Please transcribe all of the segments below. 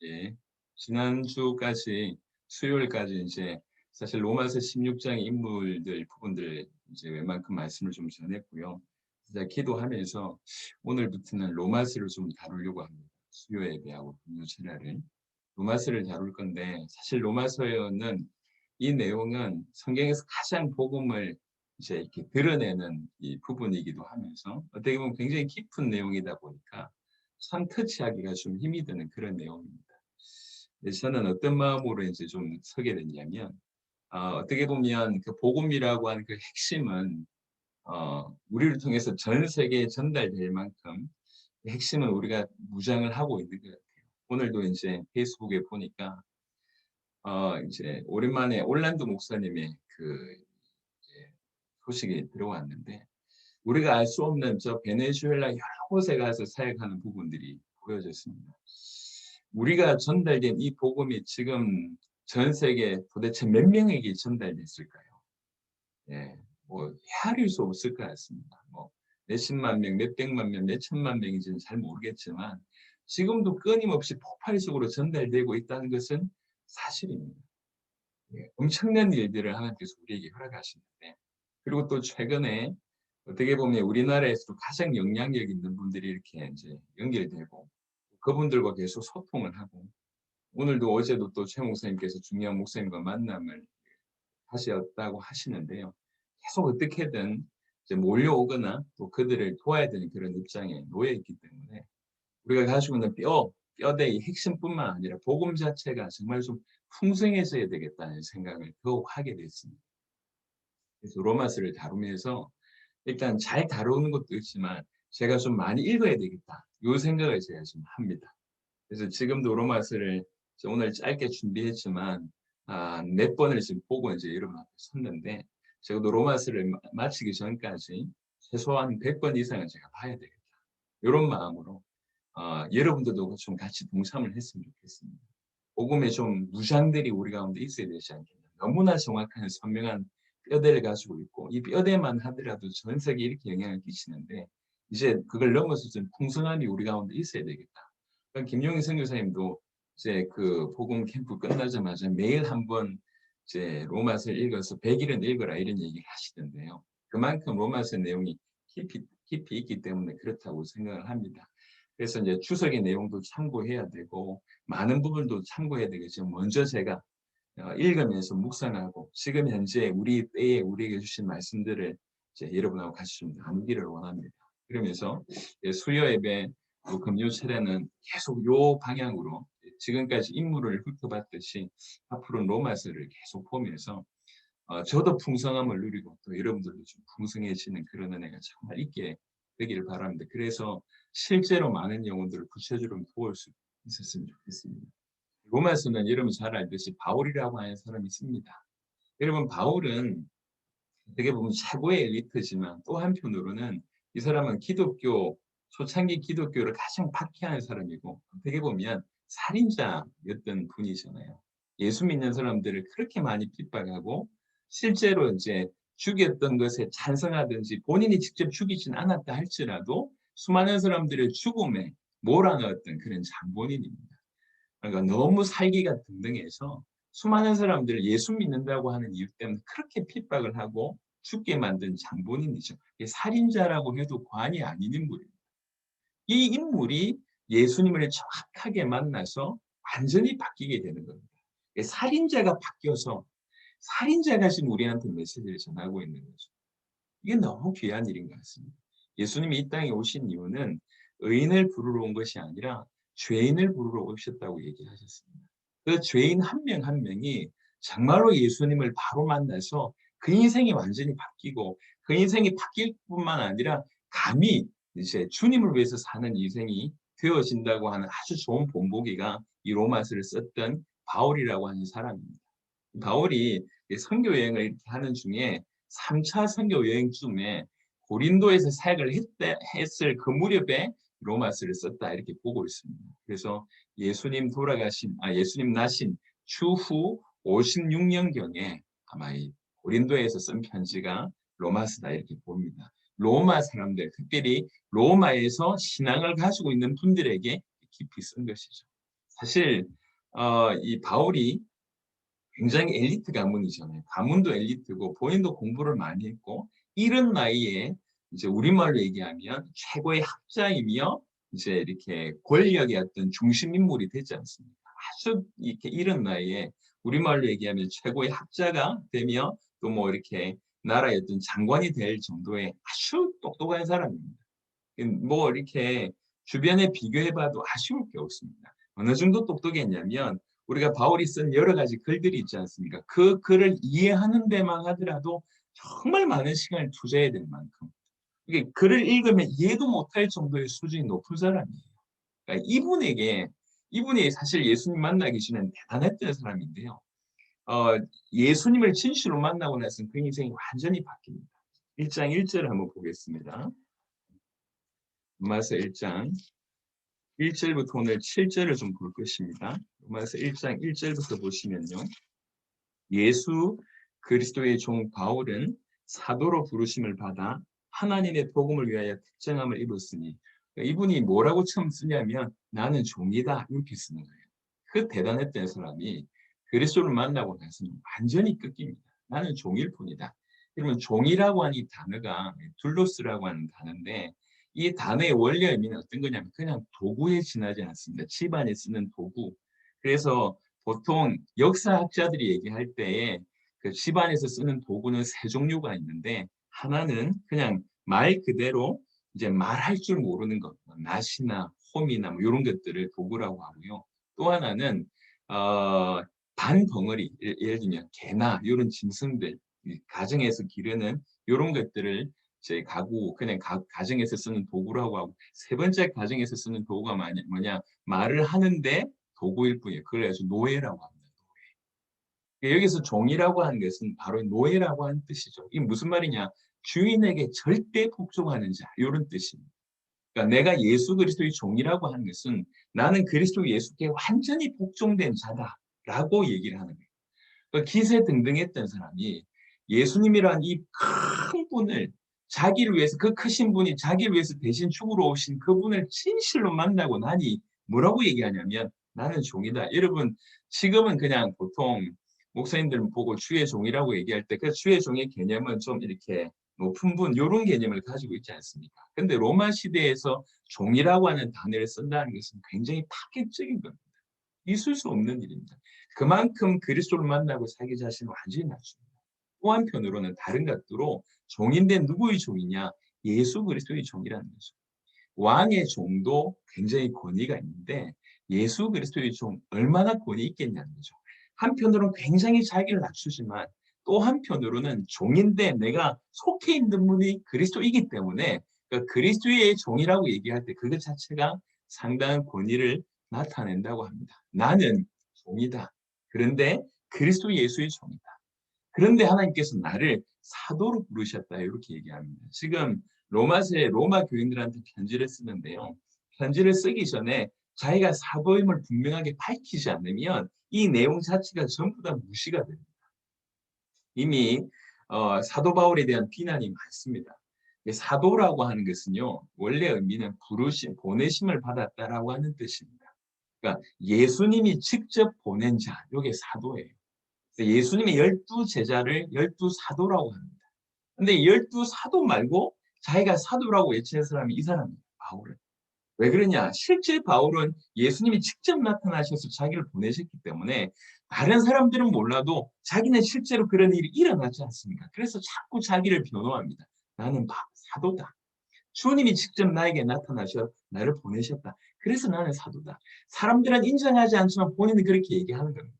예. 지난주까지 수요일까지 이제 사실 로마서 16장의 인물들 부분들 이제 웬만큼 말씀을 좀 전했고요. 진짜 기도하면서 오늘부터는 로마서를 좀 다루려고 합니다. 수요 예배하고 금요 철야를 로마서를 다룰 건데 사실 로마서는 이 내용은 성경에서 가장 복음을 이제 이렇게 드러내는 이 부분이기도 하면서 어떻게 보면 굉장히 깊은 내용이다 보니까 참 터치하기가 좀 힘이 드는 그런 내용입니다. 그래서 저는 어떤 마음으로 이제 좀 서게 됐냐면, 어떻게 보면 그 복음이라고 하는 그 핵심은 우리를 통해서 전 세계에 전달될 만큼 그 핵심은 우리가 무장을 하고 있는 것 같아요. 오늘도 이제 페이스북에 보니까 이제 오랜만에 올란도 목사님의 그 이제 소식이 들어왔는데 우리가 알 수 없는 저 베네수엘라 여러 곳에 가서 사역하는 부분들이 보여졌습니다. 우리가 전달된 이 복음이 지금 전 세계 도대체 몇 명에게 전달됐을까요? 예, 뭐 헤아릴 수 없을 것 같습니다. 뭐 몇십만 명, 몇백만 명, 몇천만 명인지는 잘 모르겠지만 지금도 끊임없이 폭발적으로 전달되고 있다는 것은 사실입니다. 예, 엄청난 일들을 하나님께서 우리에게 허락하시는데 그리고 또 최근에 어떻게 보면 우리나라에서도 가장 영향력 있는 분들이 이렇게 이제 연결되고 그분들과 계속 소통을 하고 오늘도 어제도 또 최 목사님께서 중요한 목사님과 만남을 하셨다고 하시는데요. 계속 어떻게든 이제 몰려오거나 또 그들을 도와야 되는 그런 입장에 놓여 있기 때문에 우리가 가지고 있는 뼈대의 핵심뿐만 아니라 복음 자체가 정말 좀 풍성해져야 되겠다는 생각을 더욱 하게 됐습니다. 그래서 로마서를 다루면서 일단 잘 다루는 것도 있지만 제가 좀 많이 읽어야 되겠다. 이 생각을 제가 좀 합니다. 그래서 지금도 로마서를 오늘 짧게 준비했지만 몇 번을 지금 보고 이제 여러분 앞에 섰는데 적어도 로마서를 마치기 전까지 최소한 100번 이상은 제가 봐야 되겠다. 이런 마음으로 여러분들도 좀 같이 동참을 했으면 좋겠습니다. 복음에 좀 무장들이 우리 가운데 있어야 되지 않겠냐. 너무나 정확한 선명한 뼈대를 가지고 있고 이 뼈대만 하더라도 전 세계에 이렇게 영향을 끼치는데 이제 그걸 넘어서 좀 풍성함이 우리 가운데 있어야 되겠다. 그러니까 김용희 선교사님도 이제 그 복음 캠프 끝나자마자 매일 한번 이제 로마서를 읽어서 100일은 읽어라 이런 얘기를 하시던데요. 그만큼 로마서 내용이 깊이 있기 때문에 그렇다고 생각을 합니다. 그래서 이제 주석의 내용도 참고해야 되고 많은 부분도 참고해야 되겠지만 먼저 제가 읽으면서 묵상하고 지금 현재 우리 때에 우리에게 주신 말씀들을 이제 여러분하고 같이 좀 나누기를 원합니다. 그러면서 수요 예배 또 금요 차례는 계속 요 방향으로 지금까지 인물을 훑어봤듯이 앞으로 로마서를 계속 보면서 저도 풍성함을 누리고 또 여러분들도 좀 풍성해지는 그런 은혜가 정말 있게 되기를 바랍니다. 그래서 실제로 많은 영혼들을 구체적으로 도울 수 있었으면 좋겠습니다. 로마서는 여러분 잘 알듯이 바울이라고 하는 사람이 있습니다. 여러분 바울은 어떻게 보면 최고의 엘리트지만 또 한편으로는 이 사람은 기독교 초창기 기독교를 가장 박해하는 사람이고 어떻게 보면 살인자였던 분이잖아요. 예수 믿는 사람들을 그렇게 많이 핍박하고 실제로 이제 죽였던 것에 찬성하든지 본인이 직접 죽이진 않았다 할지라도 수많은 사람들의 죽음에 몰아넣었던 그런 장본인입니다. 그러니까 너무 살기가 등등해서 수많은 사람들을 예수 믿는다고 하는 이유 때문에 그렇게 핍박을 하고 죽게 만든 장본인이죠. 살인자라고 해도 과언이 아닌 인물입니다. 이 인물이 예수님을 정확하게 만나서 완전히 바뀌게 되는 겁니다. 살인자가 바뀌어서 살인자가 지금 우리한테 메시지를 전하고 있는 거죠. 이게 너무 귀한 일인 것 같습니다. 예수님이 이 땅에 오신 이유는 의인을 부르러 온 것이 아니라 죄인을 부르러 오셨다고 얘기하셨습니다. 그 죄인 한 명 한 명이 정말로 예수님을 바로 만나서 그 인생이 완전히 바뀌고 그 인생이 바뀔 뿐만 아니라 감히 이제 주님을 위해서 사는 인생이 되어진다고 하는 아주 좋은 본보기가 이 로마서를 썼던 바울이라고 하는 사람입니다. 바울이 선교 여행을 이렇게 하는 중에 3차 선교 여행쯤에 고린도에서 사역을 했을 그 무렵에 로마서를 썼다 이렇게 보고 있습니다. 그래서 예수님 나신 추후 56년경에 아마 이 고린도에서 쓴 편지가 로마서다 이렇게 봅니다. 로마 사람들, 특별히 로마에서 신앙을 가지고 있는 분들에게 깊이 쓴 것이죠. 사실 이 바울이 굉장히 엘리트 가문이잖아요. 가문도 엘리트고 본인도 공부를 많이 했고 이른 나이에 이제 우리말로 얘기하면 최고의 학자이며 이제 이렇게 권력의 어떤 중심 인물이 되지 않습니까? 아주 이렇게 이른 나이에 우리말로 얘기하면 최고의 학자가 되며 또 뭐 이렇게 나라의 어떤 장관이 될 정도의 아주 똑똑한 사람입니다. 뭐 이렇게 주변에 비교해봐도 아쉬울 게 없습니다. 어느 정도 똑똑했냐면 우리가 바울이 쓴 여러 가지 글들이 있지 않습니까? 그 글을 이해하는 데만 하더라도 정말 많은 시간을 투자해야 될 만큼 이게 글을 읽으면 이해도 못할 정도의 수준이 높은 사람이에요. 그러니까 이분이 사실 예수님 만나기 전에는 대단했던 사람인데요. 예수님을 진실로 만나고 나서는 그 인생이 완전히 바뀝니다. 1장 1절을 한번 보겠습니다. 로마서 1장 1절부터 오늘 7절을 좀 볼 것입니다. 로마서 1장 1절부터 보시면요. 예수 그리스도의 종 바울은 사도로 부르심을 받아 하나님의 복음을 위하여 특정함을 입었으니 이분이 뭐라고 처음 쓰냐면 나는 종이다 이렇게 쓰는 거예요. 그 대단했던 사람이 그리스도를 만나고 나서는 완전히 꺾입니다. 나는 종일 뿐이다. 그러면 종이라고 하는 이 단어가 둘로스라고 하는 단어인데 이 단어의 원래 의미는 어떤 거냐면 그냥 도구에 지나지 않습니다. 집안에 쓰는 도구. 그래서 보통 역사학자들이 얘기할 때에 그 집안에서 쓰는 도구는 세 종류가 있는데 하나는 그냥 말 그대로 이제 말할 줄 모르는 것, 뭐 낫이나 홈이나 뭐 이런 것들을 도구라고 하고요. 또 하나는 어, 반벙어리, 예를 들면 개나 이런 짐승들, 가정에서 기르는 이런 것들을 이제 그냥 가정에서 쓰는 도구라고 하고 세 번째 가정에서 쓰는 도구가 뭐냐 말을 하는데 도구일 뿐이에요. 그걸 아주 노예라고 합니다. 여기서 종이라고 하는 것은 바로 노예라고 하는 뜻이죠. 이게 무슨 말이냐? 주인에게 절대 복종하는 자 이런 뜻입니다. 그러니까 내가 예수 그리스도의 종이라고 하는 것은 나는 그리스도 예수께 완전히 복종된 자다라고 얘기를 하는 거예요. 그러니까 기세등등했던 사람이 예수님이란 이 큰 분을 자기를 위해서 그 크신 분이 자기를 위해서 대신 죽으러 오신 그분을 진실로 만나고 나니 뭐라고 얘기하냐면 나는 종이다. 여러분 지금은 그냥 보통 목사님들 보고 주의 종이라고 얘기할 때 그 주의 종의 개념은 좀 이렇게 높은 분 이런 개념을 가지고 있지 않습니까? 근데 로마 시대에서 종이라고 하는 단어를 쓴다는 것은 굉장히 파격적인 겁니다. 있을 수 없는 일입니다. 그만큼 그리스도를 만나고 자기 자신을 완전히 낮춥니다. 또 한편으로는 다른 각도로 종인데 누구의 종이냐? 예수 그리스도의 종이라는 거죠. 왕의 종도 굉장히 권위가 있는데 예수 그리스도의 종 얼마나 권위 있겠냐는 거죠. 한편으로는 굉장히 자기를 낮추지만 또 한편으로는 종인데 내가 속해 있는 분이 그리스도이기 때문에 그러니까 그리스도의 종이라고 얘기할 때 그것 자체가 상당한 권위를 나타낸다고 합니다. 나는 종이다. 그런데 그리스도 예수의 종이다. 그런데 하나님께서 나를 사도로 부르셨다. 이렇게 얘기합니다. 지금 로마서에 로마 교인들한테 편지를 쓰는데요. 편지를 쓰기 전에 자기가 사도임을 분명하게 밝히지 않으면 이 내용 자체가 전부 다 무시가 됩니다. 이미 사도 바울에 대한 비난이 많습니다. 사도라고 하는 것은요. 원래 의미는 부르심, 보내심을 받았다라고 하는 뜻입니다. 그러니까 예수님이 직접 보낸 자, 이게 사도예요. 예수님의 12제자를 12사도라고 합니다. 근데 12사도 말고 자기가 사도라고 외치는 사람이 이 사람입니다. 바울은. 왜 그러냐? 실제 바울은 예수님이 직접 나타나셔서 자기를 보내셨기 때문에 다른 사람들은 몰라도 자기는 실제로 그런 일이 일어나지 않습니까? 그래서 자꾸 자기를 변호합니다. 나는 사도다. 주님이 직접 나에게 나타나셔 나를 보내셨다. 그래서 나는 사도다. 사람들은 인정하지 않지만 본인은 그렇게 얘기하는 겁니다.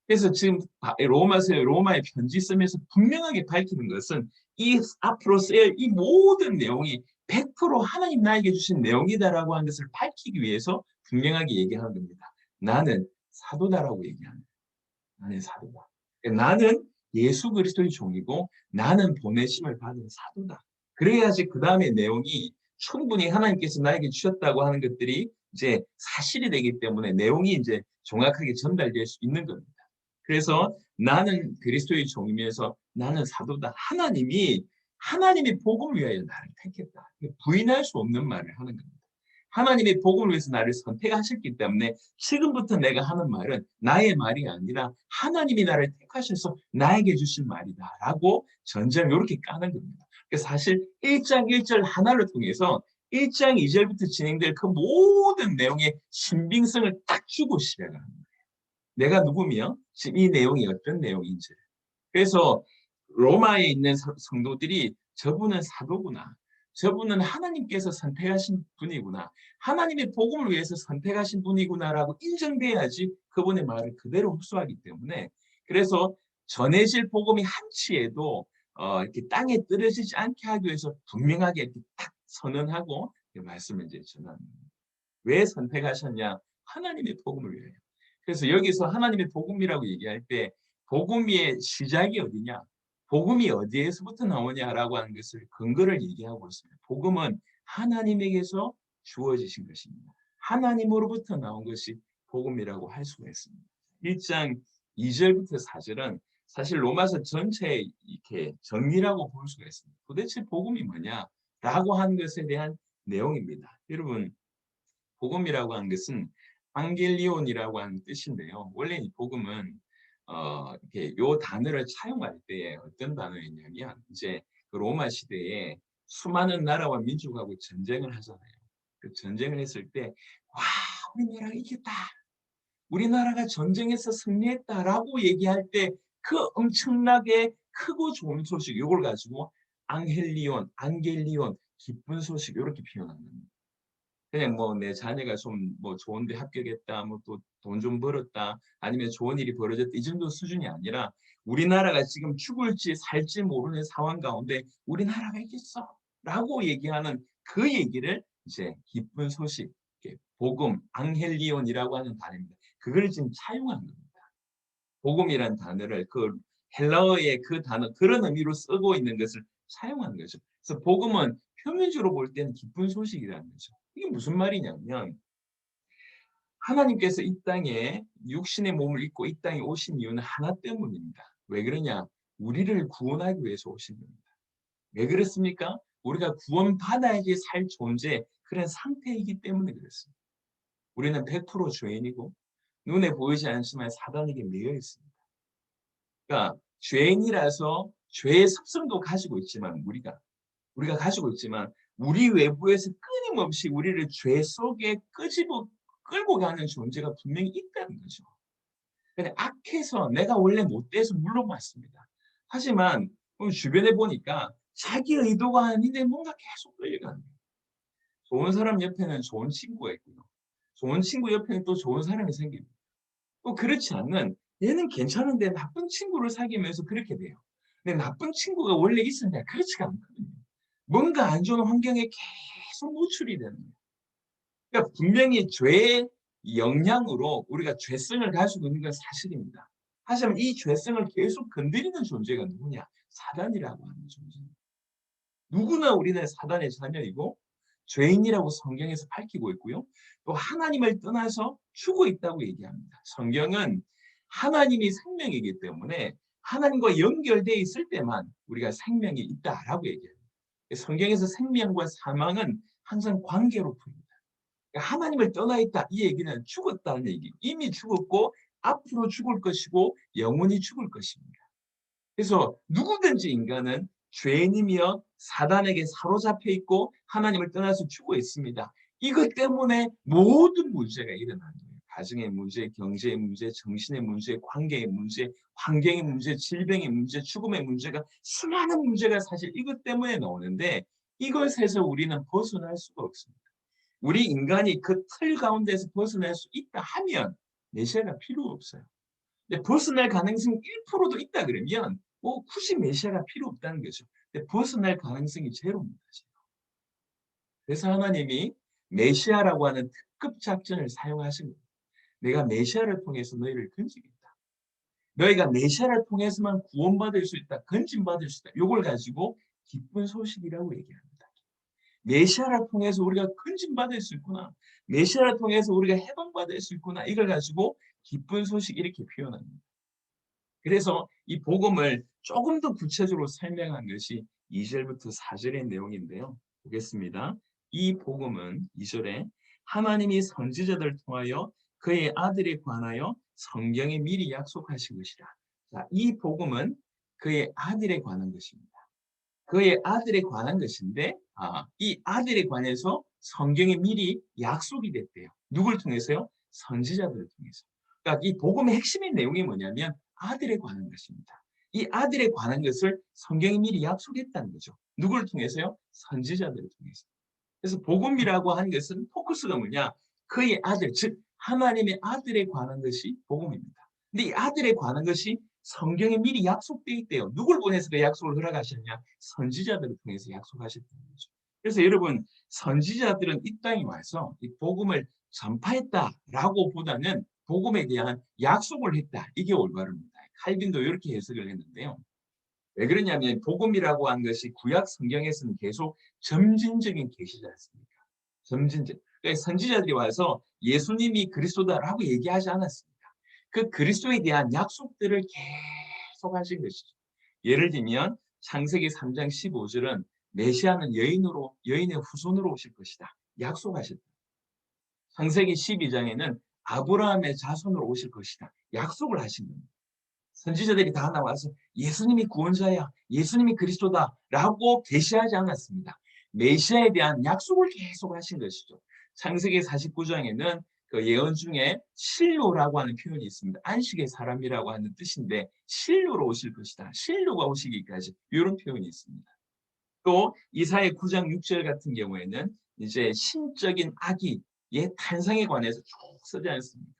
그래서 지금 로마의 편지 쓰면서 분명하게 밝히는 것은 이 앞으로 쓸 이 모든 내용이 100% 하나님 나에게 주신 내용이다라고 하는 것을 밝히기 위해서 분명하게 얘기하는 겁니다. 나는 사도다라고 얘기합니다. 나는 사도다. 나는 예수 그리스도의 종이고 나는 보내심을 받은 사도다. 그래야지 그 다음에 내용이 충분히 하나님께서 나에게 주셨다고 하는 것들이 이제 사실이 되기 때문에 내용이 이제 정확하게 전달될 수 있는 겁니다. 그래서 나는 그리스도의 종이면서 나는 사도다. 하나님이 복음을 위하여 나를 택했다. 부인할 수 없는 말을 하는 겁니다. 하나님의 복음을 위해서 나를 선택하셨기 때문에 지금부터 내가 하는 말은 나의 말이 아니라 하나님이 나를 택하셔서 나에게 주신 말이다라고 전제를 이렇게 까는 겁니다. 그래서 사실 1장 1절 하나를 통해서 1장 2절부터 진행될 그 모든 내용의 신빙성을 딱 주고 시작을 합니다. 내가 누구며 지금 이 내용이 어떤 내용인지. 그래서 로마에 있는 성도들이 저분은 사도구나. 저분은 하나님께서 선택하신 분이구나. 하나님의 복음을 위해서 선택하신 분이구나라고 인정돼야지 그분의 말을 그대로 흡수하기 때문에 그래서 전해질 복음이 한치에도 이렇게 땅에 떨어지지 않게 하기 위해서 분명하게 이렇게 딱 선언하고 말씀을 이제 전합니다. 왜 선택하셨냐? 하나님의 복음을 위하여. 그래서 여기서 하나님의 복음이라고 얘기할 때 복음의 시작이 어디냐? 복음이 어디에서부터 나오냐라고 하는 것을 근거를 얘기하고 있습니다. 복음은 하나님에게서 주어지신 것입니다. 하나님으로부터 나온 것이 복음이라고 할 수가 있습니다. 1장 2절부터 4절은 사실 로마서 전체의 이렇게 정리라고 볼 수가 있습니다. 도대체 복음이 뭐냐라고 하는 것에 대한 내용입니다. 여러분, 복음이라고 하는 것은 안겔리온이라고 하는 뜻인데요. 원래 이 복음은 이렇게 요 단어를 차용할 때 어떤 단어였냐면 이제 그 로마 시대에 수많은 나라와 민족하고 전쟁을 하잖아요. 그 전쟁을 했을 때 와, 우리나라가 이겼다. 우리나라가 전쟁에서 승리했다라고 얘기할 때 그 엄청나게 크고 좋은 소식 이걸 가지고 앙헬리온, 안겔리온, 기쁜 소식 이렇게 표현합니다. 그냥 뭐 내 자녀가 좀 뭐 좋은 데 합격했다, 뭐 또 돈 좀 벌었다, 아니면 좋은 일이 벌어졌다 이 정도 수준이 아니라 우리나라가 지금 죽을지 살지 모르는 상황 가운데 우리나라가 이겼어 라고 얘기하는 그 얘기를 이제 기쁜 소식, 복음, 앙헬리온이라고 하는 단어입니다. 그걸 지금 차용한 겁니다. 복음이란 단어를 그 헬라어의 그 단어 그런 의미로 쓰고 있는 것을 사용하는 거죠. 그래서 복음은 표면적으로 볼 때는 기쁜 소식이라는 거죠. 이게 무슨 말이냐면 하나님께서 이 땅에 육신의 몸을 입고 이 땅에 오신 이유는 하나 때문입니다. 왜 그러냐? 우리를 구원하기 위해서 오신 겁니다. 왜 그렇습니까? 우리가 구원받아야지 살 존재 그런 상태이기 때문에 그렇습니다. 우리는 100% 죄인이고 눈에 보이지 않지만 사단에게 매여 있습니다. 그러니까 죄인이라서 죄의 습성도 가지고 있지만 우리가 가지고 있지만 우리 외부에서 끊임없이 우리를 죄 속에 끄집어 끌고 가는 존재가 분명히 있다는 거죠. 근데 악해서 내가 원래 못돼서 물러봤습니다. 하지만 주변에 보니까 자기 의도가 아닌데 뭔가 계속 끌려가는 거예요. 좋은 사람 옆에는 좋은 친구가 있고요. 좋은 친구 옆에는 또 좋은 사람이 생깁니다. 또 그렇지 않는 얘는 괜찮은데 나쁜 친구를 사귀면서 그렇게 돼요. 근데 나쁜 친구가 원래 있었냐? 그렇지가 않거든요. 뭔가 안 좋은 환경에 계속 노출이 되는 거예요. 그러니까 분명히 죄의 영향으로 우리가 죄성을 가지고 있는 건 사실입니다. 하지만 이 죄성을 계속 건드리는 존재가 누구냐? 사단이라고 하는 존재입니다. 누구나 우리는 사단의 자녀이고 죄인이라고 성경에서 밝히고 있고요. 또 하나님을 떠나서 죽어 있다고 얘기합니다. 성경은 하나님이 생명이기 때문에 하나님과 연결되어 있을 때만 우리가 생명이 있다라고 얘기합니다. 성경에서 생명과 사망은 항상 관계로 풉니다. 하나님을 떠나 있다 이 얘기는 죽었다는 얘기. 이미 죽었고 앞으로 죽을 것이고 영원히 죽을 것입니다. 그래서 누구든지 인간은 죄인이며 사단에게 사로잡혀 있고 하나님을 떠나서 죽어 있습니다. 이것 때문에 모든 문제가 일어나는 거예요. 가정의 문제, 경제의 문제, 정신의 문제, 관계의 문제, 환경의 문제, 질병의 문제, 죽음의 문제가 수많은 문제가 사실 이것 때문에 나오는데 이것에서 우리는 벗어날 수가 없습니다. 우리 인간이 그 틀 가운데서 벗어날 수 있다 하면 메시아가 필요 없어요. 근데 벗어날 가능성이 1%도 있다 그러면 굳이 메시아가 필요 없다는 거죠. 근데 벗어날 가능성이 제로입니다. 그래서 하나님이 메시아라고 하는 특급 작전을 사용하신 겁니다. 내가 메시아를 통해서 너희를 건지겠다. 너희가 메시아를 통해서만 구원받을 수 있다. 건진받을 수 있다. 이걸 가지고 기쁜 소식이라고 얘기합니다. 메시아를 통해서 우리가 건진받을 수 있구나. 메시아를 통해서 우리가 해방받을 수 있구나. 이걸 가지고 기쁜 소식 이렇게 표현합니다. 그래서 이 복음을 조금 더 구체적으로 설명한 것이 2절부터 4절의 내용인데요. 보겠습니다. 이 복음은 2절에 하나님이 선지자들을 통하여 그의 아들에 관하여 성경에 미리 약속하신 것이라. 자, 이 복음은 그의 아들에 관한 것입니다. 그의 아들에 관한 것인데 이 아들에 관해서 성경에 미리 약속이 됐대요. 누굴 통해서요? 선지자들을 통해서. 그러니까 이 복음의 핵심의 내용이 뭐냐면 아들에 관한 것입니다. 이 아들에 관한 것을 성경이 미리 약속했다는 거죠. 누굴 통해서요? 선지자들을 통해서. 그래서 복음이라고 하는 것은 포커스가 뭐냐? 그의 아들, 즉 하나님의 아들에 관한 것이 복음입니다. 근데 이 아들에 관한 것이 성경에 미리 약속되어 있대요. 누굴 보내서 그 약속을 허락하셨냐? 선지자들을 통해서 약속하셨다는 거죠. 그래서 여러분, 선지자들은 이 땅에 와서 이 복음을 전파했다라고 보다는 복음에 대한 약속을 했다. 이게 올바릅니다. 칼빈도 이렇게 해석을 했는데요. 왜 그러냐면 복음이라고 한 것이 구약 성경에서는 계속 점진적인 계시지 않습니까? 점진적. 그러니까 선지자들이 와서 예수님이 그리스도다라고 얘기하지 않았습니다. 그 그리스도에 대한 약속들을 계속 하신 것이죠. 예를 들면 창세기 3장 15절은 메시아는 여인의 후손으로 오실 것이다. 약속하셨다. 창세기 12장에는 아브라함의 자손으로 오실 것이다. 약속을 하신 겁니다. 선지자들이 다 나와서 예수님이 구원자야, 예수님이 그리스도다라고 계시하지 않았습니다. 메시아에 대한 약속을 계속 하신 것이죠. 창세기 49장에는 그 예언 중에 신료라고 하는 표현이 있습니다. 안식의 사람이라고 하는 뜻인데 신료로 오실 것이다. 신료가 오시기까지 이런 표현이 있습니다. 또 이사야 9장 6절 같은 경우에는 이제 신적인 아기의 탄생에 관해서 쭉 쓰지 않습니다.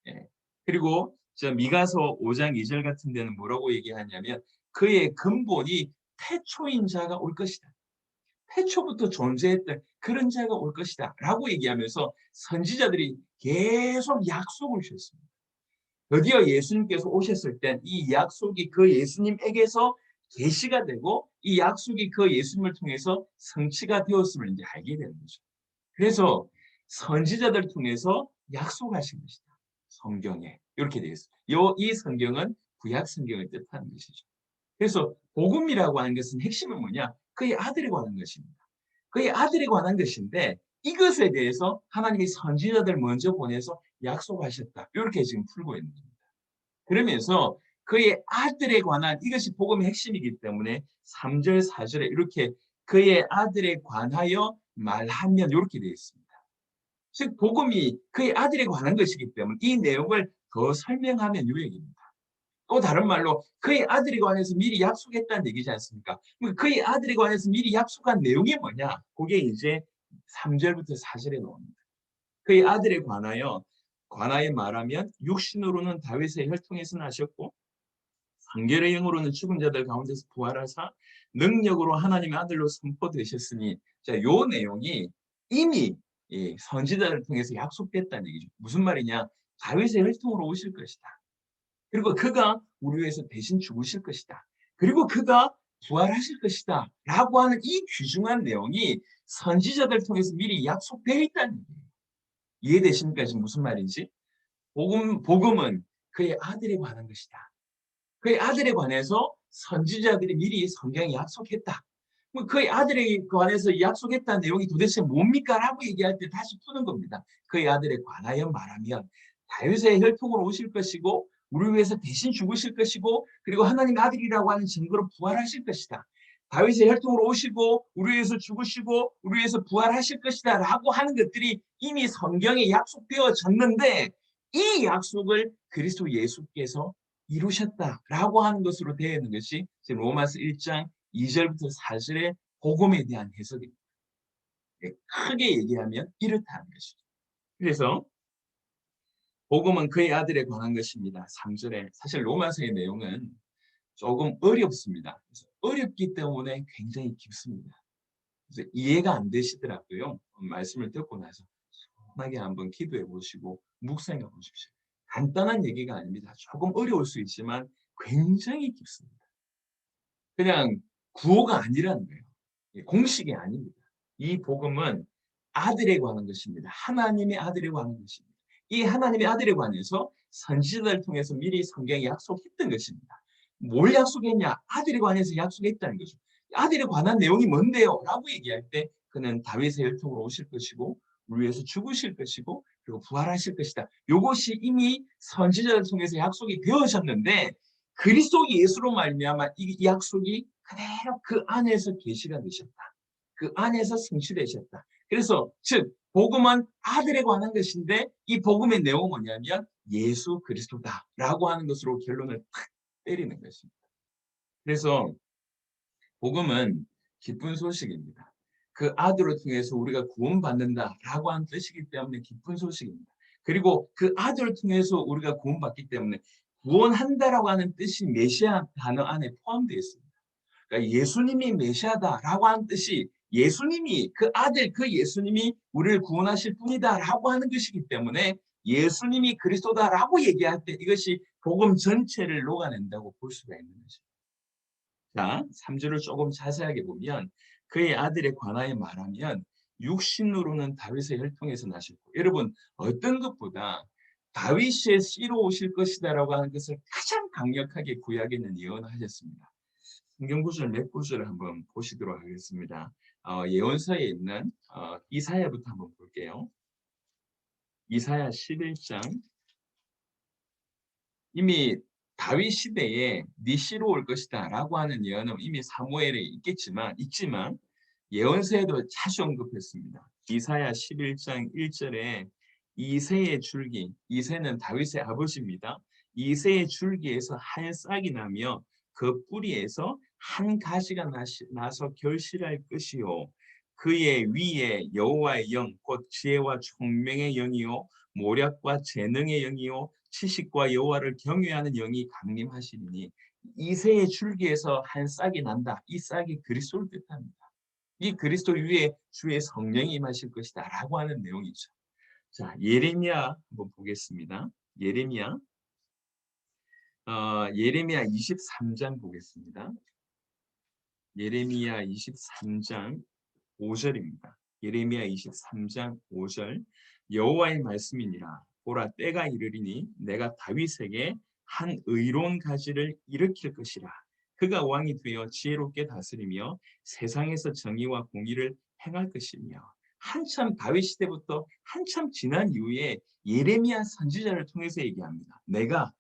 예. 그리고 미가서 5장 2절 같은 데는 뭐라고 얘기하냐면 그의 근본이 태초인 자가 올 것이다. 태초부터 존재했던 그런 자가 올 것이다 라고 얘기하면서 선지자들이 계속 약속을 주셨습니다. 드디어 예수님께서 오셨을 땐 이 약속이 그 예수님에게서 계시가 되고 이 약속이 그 예수님을 통해서 성취가 되었음을 이제 알게 되는 거죠. 그래서 선지자들을 통해서 약속하신 것이다. 성경에 이렇게 되어 있습니다. 이 성경은 구약 성경을 뜻하는 것이죠. 그래서 복음이라고 하는 것은 핵심은 뭐냐? 그의 아들에 관한 것입니다. 그의 아들에 관한 것인데 이것에 대해서 하나님이 선지자들 먼저 보내서 약속하셨다. 이렇게 지금 풀고 있는 겁니다. 그러면서 그의 아들에 관한 이것이 복음의 핵심이기 때문에 3절, 4절에 이렇게 그의 아들에 관하여 말하면 이렇게 되어 있습니다. 즉 복음이 그의 아들에 관한 것이기 때문에 이 내용을 더 설명하면 유익입니다. 또 다른 말로 그의 아들에 관해서 미리 약속했다는 얘기지 않습니까? 그의 아들에 관해서 미리 약속한 내용이 뭐냐? 그게 이제 3절부터 4절에 나옵니다. 그의 아들에 관하여 말하면 육신으로는 다윗의 혈통에서 나셨고 성결의 영으로는 죽은 자들 가운데서 부활하사 능력으로 하나님의 아들로 선포되셨으니 자, 요 내용이 이미 선지자를 통해서 약속됐다는 얘기죠. 무슨 말이냐? 다윗의 혈통으로 오실 것이다. 그리고 그가 우리 위해서 대신 죽으실 것이다. 그리고 그가 부활하실 것이다. 라고 하는 이 귀중한 내용이 선지자들 통해서 미리 약속되어 있다는 얘기예요. 이해되십니까? 지금 무슨 말인지? 복음은 그의 아들에 관한 것이다. 그의 아들에 관해서 선지자들이 미리 성경에 약속했다. 그의 아들에 관해서 약속했다는 내용이 도대체 뭡니까? 라고 얘기할 때 다시 푸는 겁니다. 그의 아들에 관하여 말하면 다윗의 혈통으로 오실 것이고 우리 위해서 대신 죽으실 것이고 그리고 하나님의 아들이라고 하는 증거로 부활하실 것이다. 다윗의 혈통으로 오시고 우리 위해서 죽으시고 우리 위해서 부활하실 것이다 라고 하는 것들이 이미 성경에 약속되어졌는데 이 약속을 그리스도 예수께서 이루셨다라고 하는 것으로 되어 있는 것이 지금 로마서 1장 2절부터 4절의 복음에 대한 해석입니다. 크게 얘기하면 이렇다는 것이죠. 그래서 복음은 그의 아들에 관한 것입니다. 3절에 사실 로마서의 내용은 조금 어렵습니다. 그래서 어렵기 때문에 굉장히 깊습니다. 그래서 이해가 안 되시더라고요. 말씀을 듣고 나서 편하게 한번 기도해 보시고 묵상해 보십시오. 간단한 얘기가 아닙니다. 조금 어려울 수 있지만 굉장히 깊습니다. 그냥 구호가 아니라는 거예요. 공식이 아닙니다. 이 복음은 아들에 관한 것입니다. 하나님의 아들에 관한 것입니다. 이 하나님의 아들에 관해서 선지자들을 통해서 미리 성경에 약속했던 것입니다. 뭘 약속했냐? 아들에 관해서 약속했다는 거죠. 아들에 관한 내용이 뭔데요? 라고 얘기할 때 그는 다윗의 혈통으로 오실 것이고 우리 위해서 죽으실 것이고 그리고 부활하실 것이다. 이것이 이미 선지자를 통해서 약속이 되어졌는데 그리스도 예수로 말미암아 이 약속이 그대로 그 안에서 계시가 되셨다. 그 안에서 성취되셨다. 그래서 즉 복음은 아들에 관한 것인데 이 복음의 내용은 뭐냐면 예수 그리스도다라고 하는 것으로 결론을 탁 때리는 것입니다. 그래서 복음은 기쁜 소식입니다. 그 아들을 통해서 우리가 구원받는다라고 하는 뜻이기 때문에 기쁜 소식입니다. 그리고 그 아들을 통해서 우리가 구원받기 때문에 구원한다라고 하는 뜻이 메시아 단어 안에 포함되어 있습니다. 그러니까 예수님이 메시아다라고 하는 뜻이 예수님이 그 아들 그 예수님이 우리를 구원하실 분이다라고 하는 것이기 때문에 예수님이 그리스도다라고 얘기할 때 이것이 복음 전체를 녹아낸다고 볼 수가 있는 것입니다. 자, 3절을 조금 자세하게 보면 그의 아들에 관하여 말하면 육신으로는 다윗의 혈통에서 나셨고 여러분 어떤 것보다 다윗의 씨로 오실 것이다라고 하는 것을 가장 강력하게 구약에는 예언하셨습니다. 성경 구절 몇 구절을 한번 보시도록 하겠습니다. 예언서에 있는 이사야부터 한번 볼게요. 이사야 11장 이미 다윗 시대에 네 씨로 올 것이다 라고 하는 예언은 이미 사무엘에 있지만 예언서에도 자주 언급했습니다. 이사야 11장 1절에 이새의 줄기, 이새는 다윗의 아버지입니다. 이새의 줄기에서 한 싹이 나며 그 뿌리에서 한 가지가 나서 결실할 것이요. 그의 위에 여호와의 영, 곧 지혜와 총명의 영이요. 모략과 재능의 영이요. 지식과 여호와를 경외하는 영이 강림하시리니 이새의 줄기에서 한 싹이 난다. 이 싹이 그리스도를 뜻합니다. 이 그리스도 위에 주의 성령이 임하실 것이다 라고 하는 내용이죠. 자, 예레미야 한번 보겠습니다. 예레미야 23장 보겠습니다. 예레미야 23장 5절입니다. 예레미야 23장 5절 여호와의 말씀이니라 보라 때가 이르리니 내가 다윗에게 한 의로운 가지를 일으킬 것이라 그가 왕이 되어 지혜롭게 다스리며 세상에서 정의와 공의를 행할 것이며 한참 다윗 시대부터 한참 지난 이후에 예레미야 선지자를 통해서 얘기합니다. 내가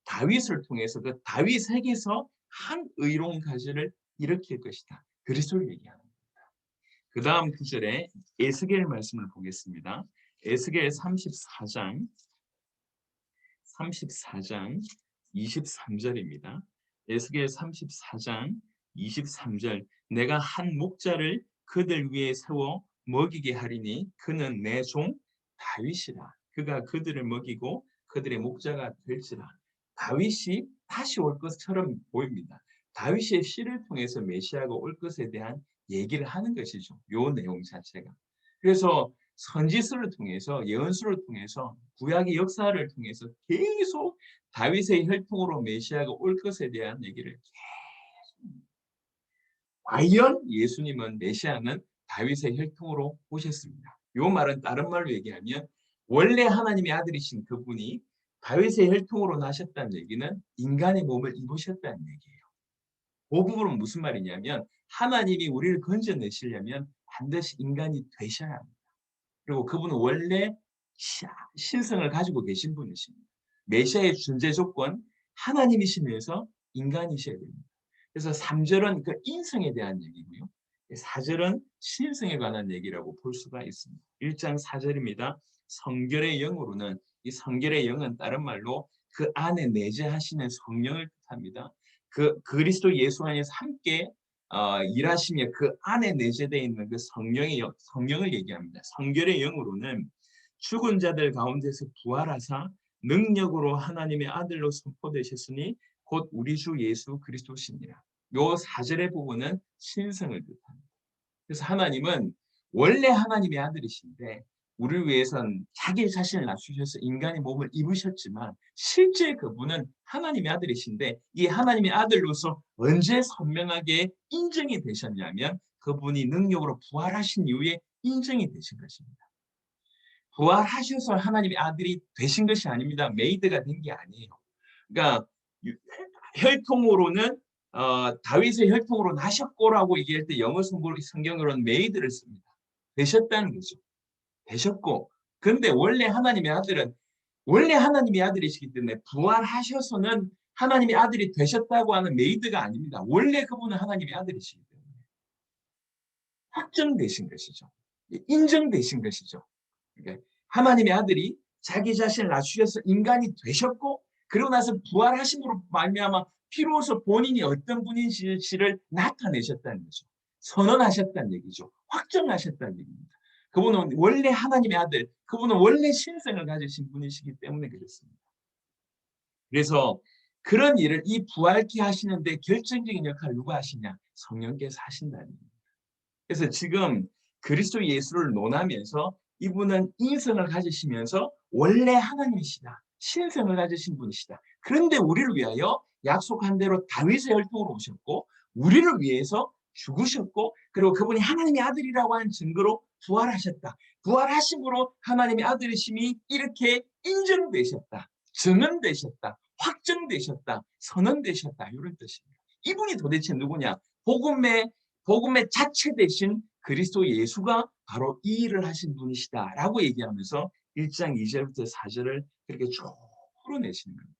다윗을 통해서 그 다윗에게서 한 의로운 가지를 일으킬 것이다. 그리스도를 얘기합니다. 그 다음 구절에 에스겔 말씀을 보겠습니다. 에스겔 34장 23절입니다. 에스겔 34장 23절 내가 한 목자를 그들 위에 세워 먹이게 하리니 그는 내 종 다윗이라. 그가 그들을 먹이고 그들의 목자가 될지라. 다윗이 다시 올 것처럼 보입니다. 다윗의 씨를 통해서 메시아가 올 것에 대한 얘기를 하는 것이죠. 요 내용 자체가. 그래서 선지서를 통해서 예언서를 통해서 구약의 역사를 통해서 계속 다윗의 혈통으로 메시아가 올 것에 대한 얘기를 계속 과연 예수님은 메시아는 다윗의 혈통으로 오셨습니다. 이 말은 다른 말로 얘기하면 원래 하나님의 아들이신 그분이 다윗의 혈통으로 나셨다는 얘기는 인간의 몸을 입으셨다는 얘기예요. 그 부분은 무슨 말이냐면 하나님이 우리를 건져내시려면 반드시 인간이 되셔야 합니다. 그리고 그분은 원래 신성을 가지고 계신 분이십니다. 메시아의 존재 조건 하나님이시면서 인간이셔야 됩니다. 그래서 3절은 그 인성에 대한 얘기고요. 4절은 신성에 관한 얘기라고 볼 수가 있습니다. 1장 4절입니다. 성결의 영으로는 이 성결의 영은 다른 말로 그 안에 내재하시는 성령을 뜻합니다. 그 그리스도 예수 안에서 함께 일하시며 그 안에 내재되어 있는 그 성령을 얘기합니다. 성결의 영으로는 죽은 자들 가운데서 부활하사 능력으로 하나님의 아들로 선포되셨으니 곧 우리 주 예수 그리스도시니라. 요 4절의 부분은 신성을 뜻합니다. 그래서 하나님은 원래 하나님의 아들이신데 우리를 위해서는 자기 자신을 낮추셔서 인간의 몸을 입으셨지만 실제 그분은 하나님의 아들이신데 이 하나님의 아들로서 언제 선명하게 인정이 되셨냐면 그분이 능력으로 부활하신 이후에 인정이 되신 것입니다. 부활하셔서 하나님의 아들이 되신 것이 아닙니다. 메이드가 된 게 아니에요. 그러니까 혈통으로는 다윗의 혈통으로 나셨고라고 얘기할 때 영어 성경으로는 메이드를 씁니다. 되셨다는 거죠. 되셨고, 그런데 원래 하나님의 아들이시기 때문에 부활하셔서는 하나님의 아들이 되셨다고 하는 메이드가 아닙니다. 원래 그분은 하나님의 아들이시기 때문에 확정되신 것이죠. 인정되신 것이죠. 그러니까 하나님의 아들이 자기 자신을 낮추셔서 인간이 되셨고, 그러고 나서 부활하심으로 말미암아 피로서 본인이 어떤 분인지를 나타내셨다는 거죠. 선언하셨다는 얘기죠. 확정하셨다는 얘기입니다. 그분은 원래 하나님의 아들, 그분은 원래 신성을 가지신 분이시기 때문에 그렇습니다. 그래서 그런 일을 이 부활케 하시는데 결정적인 역할을 누가 하시냐? 성령께서 하신다는 겁니다. 그래서 지금 그리스도 예수를 논하면서 이분은 인성을 가지시면서 원래 하나님이시다. 신성을 가지신 분이시다. 그런데 우리를 위하여 약속한 대로 다윗의 혈통으로 오셨고, 우리를 위해서 죽으셨고, 그리고 그분이 하나님의 아들이라고 하는 증거로 부활하셨다. 부활하심으로 하나님의 아들이심이 이렇게 인정되셨다. 증언되셨다. 확정되셨다. 선언되셨다. 이런 뜻입니다. 이분이 도대체 누구냐? 복음의 자체 되신 그리스도 예수가 바로 이 일을 하신 분이시다라고 얘기하면서 1장 2절부터 4절을 그렇게 쭉 풀어내시는 겁니다.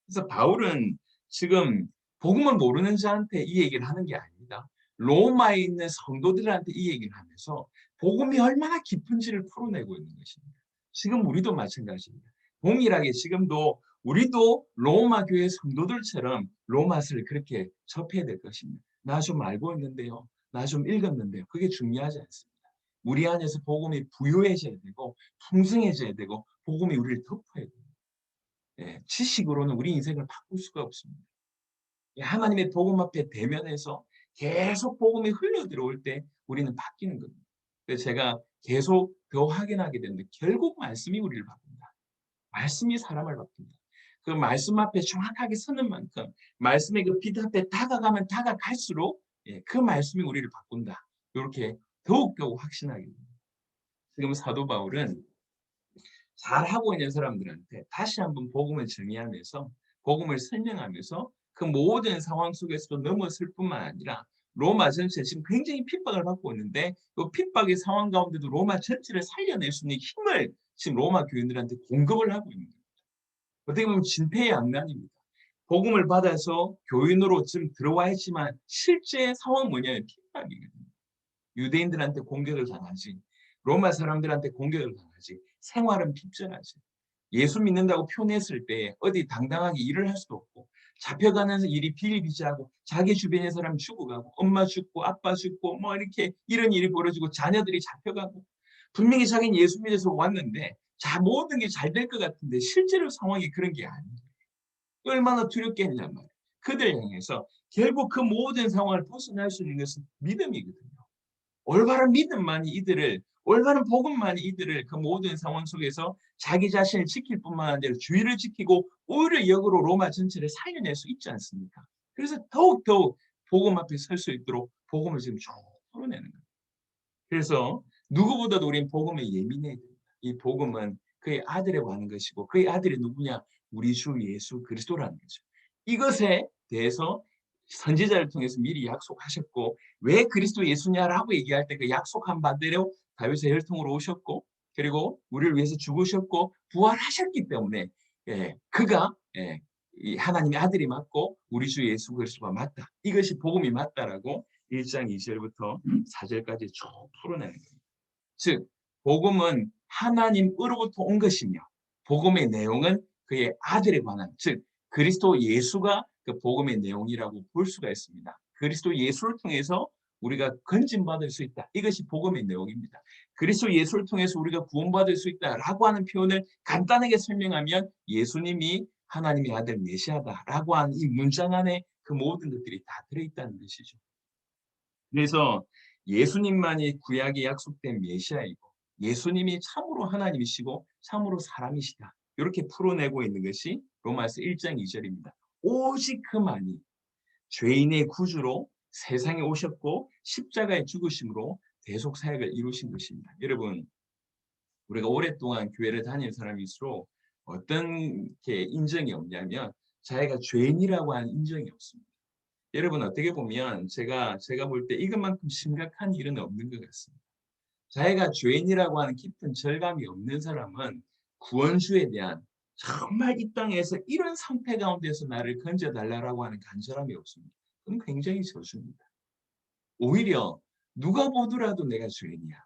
그래서 바울은 지금 복음을 모르는 자한테 이 얘기를 하는 게 아닙니다. 로마에 있는 성도들한테 이 얘기를 하면서 복음이 얼마나 깊은지를 풀어내고 있는 것입니다. 지금 우리도 마찬가지입니다. 동일하게 지금도 우리도 로마 교회 성도들처럼 로마서를 그렇게 접해야 될 것입니다. 나 좀 알고 있는데요. 나 좀 읽었는데요. 그게 중요하지 않습니다. 우리 안에서 복음이 부유해져야 되고 풍성해져야 되고 복음이 우리를 덮어야 돼요. 예, 지식으로는 우리 인생을 바꿀 수가 없습니다. 하나님의 복음 앞에 대면해서 계속 복음이 흘러 들어올 때 우리는 바뀌는 겁니다. 그래서 제가 계속 더 확인하게 되는데 결국 말씀이 우리를 바꾼다. 말씀이 사람을 바꾼다. 그 말씀 앞에 정확하게 서는 만큼 말씀의 그 빛 앞에 다가가면 다가갈수록 그 말씀이 우리를 바꾼다. 이렇게 더욱더욱 확신하게 됩니다. 지금 사도 바울은 잘하고 있는 사람들한테 다시 한번 복음을 정의하면서 복음을 설명하면서 그 모든 상황 속에서도 넘어설 뿐만 아니라 로마 전체 지금 굉장히 핍박을 받고 있는데 그 핍박의 상황 가운데도 로마 전체를 살려낼 수 있는 힘을 지금 로마 교인들한테 공급을 하고 있는 거예요. 어떻게 보면 진퇴양난입니다. 복음을 받아서 교인으로 지금 들어와 있지만 실제 상황은 뭐냐면 핍박이거든요. 유대인들한테 공격을 당하지, 로마 사람들한테 공격을 당하지, 생활은 핍절하지. 예수 믿는다고 표냈을 때 어디 당당하게 일을 할 수도 없고 잡혀가는 일이 비일비재하고 자기 주변의 사람 죽어가고 엄마 죽고 아빠 죽고 뭐 이렇게 이런 일이 벌어지고 자녀들이 잡혀가고 분명히 자기는 예수 믿어서 왔는데 모든 게 잘 될 것 같은데 실제로 상황이 그런 게 아니에요. 얼마나 두렵게 했냔 말이에요. 그들 향해서 결국 그 모든 상황을 벗어날 수 있는 것은 믿음이거든요. 올바른 복음만이 이들을 그 모든 상황 속에서 자기 자신을 지킬 뿐만 아니라 주의를 지키고 오히려 역으로 로마 전체를 살려낼 수 있지 않습니까? 그래서 더욱더욱 복음 앞에 설 수 있도록 복음을 지금 쭉 풀어내는 거예요. 그래서 누구보다도 우리는 복음에 예민해야 됩니다. 이 복음은 그의 아들에 관한 것이고 그의 아들이 누구냐? 우리 주 예수 그리스도라는 거죠. 이것에 대해서 선지자를 통해서 미리 약속하셨고 왜 그리스도 예수냐라고 얘기할 때 그 약속한 바대로 다윗의 혈통으로 오셨고 그리고 우리를 위해서 죽으셨고 부활하셨기 때문에 그가 이 하나님의 아들이 맞고 우리 주 예수 그리스도가 맞다. 이것이 복음이 맞다라고 1장 2절부터 4절까지 쭉 풀어내는 겁니다. 즉 복음은 하나님으로부터 온 것이며 복음의 내용은 그의 아들에 관한 즉 그리스도 예수가 그 복음의 내용이라고 볼 수가 있습니다. 그리스도 예수를 통해서 우리가 건진받을 수 있다. 이것이 복음의 내용입니다. 그리스도 예수를 통해서 우리가 구원받을 수 있다라고 하는 표현을 간단하게 설명하면 예수님이 하나님의 아들 메시아다라고 하는 이 문장 안에 그 모든 것들이 다 들어있다는 것이죠. 그래서 예수님만이 구약에 약속된 메시아이고 예수님이 참으로 하나님이시고 참으로 사람이시다. 이렇게 풀어내고 있는 것이 로마서 1장 2절입니다. 오직 그만이 죄인의 구주로 세상에 오셨고 십자가에 죽으심으로 대속 사역을 이루신 것입니다. 여러분, 우리가 오랫동안 교회를 다니는 사람일수록 어떤 게 인정이 없냐면 자기가 죄인이라고 하는 인정이 없습니다. 여러분 어떻게 보면 제가 볼 때 이것만큼 심각한 일은 없는 것 같습니다. 자기가 죄인이라고 하는 깊은 절감이 없는 사람은 구원주에 대한 정말 이 땅에서 이런 상태 가운데서 나를 건져달라고 하는 간절함이 없습니다. 그건 굉장히 저주입니다. 오히려 누가 보더라도 내가 죄인이야.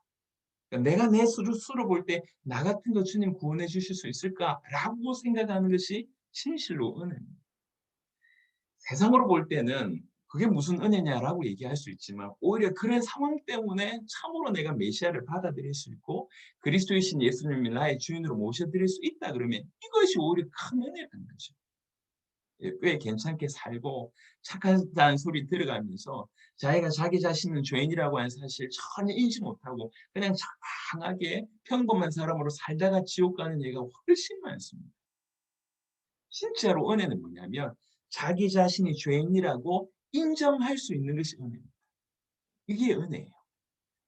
그러니까 내가 내 스스로 볼 때 나 같은 거 주님 구원해 주실 수 있을까라고 생각하는 것이 진실로 은혜입니다. 세상으로 볼 때는 그게 무슨 은혜냐라고 얘기할 수 있지만 오히려 그런 상황 때문에 참으로 내가 메시아를 받아들일 수 있고 그리스도이신 예수님을 나의 주인으로 모셔드릴 수 있다 그러면 이것이 오히려 큰 은혜라는 거죠. 꽤 괜찮게 살고 착하다는 소리 들어가면서 자기가 자기 자신은 죄인이라고 하는 사실 전혀 인지 못하고 그냥 적당하게 평범한 사람으로 살다가 지옥 가는 예가 훨씬 많습니다. 진짜로 은혜는 뭐냐면 자기 자신이 죄인이라고 인정할 수 있는 것이 은혜입니다. 이게 은혜예요.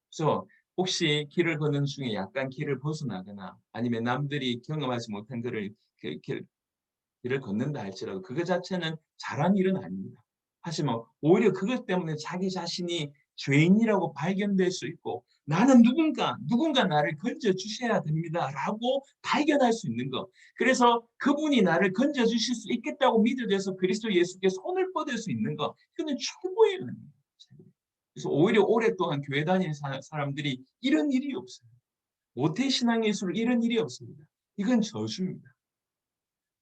그래서 혹시 길을 걷는 중에 약간 길을 벗어나거나 아니면 남들이 경험하지 못한 길을 걷는다 할지라도 그거 자체는 잘한 일은 아닙니다. 하지만 오히려 그것 때문에 자기 자신이 죄인이라고 발견될 수 있고 나는 누군가 나를 건져 주셔야 됩니다라고 발견할 수 있는 것. 그래서 그분이 나를 건져 주실 수 있겠다고 믿어져서 그리스도 예수께 손을 뻗을 수 있는 것. 이거는 최고의 은혜입니다. 그래서 오히려 오랫동안 교회 다니는 사람들이 이런 일이 없어요. 모태신앙예술 이런 일이 없습니다. 이건 저주입니다.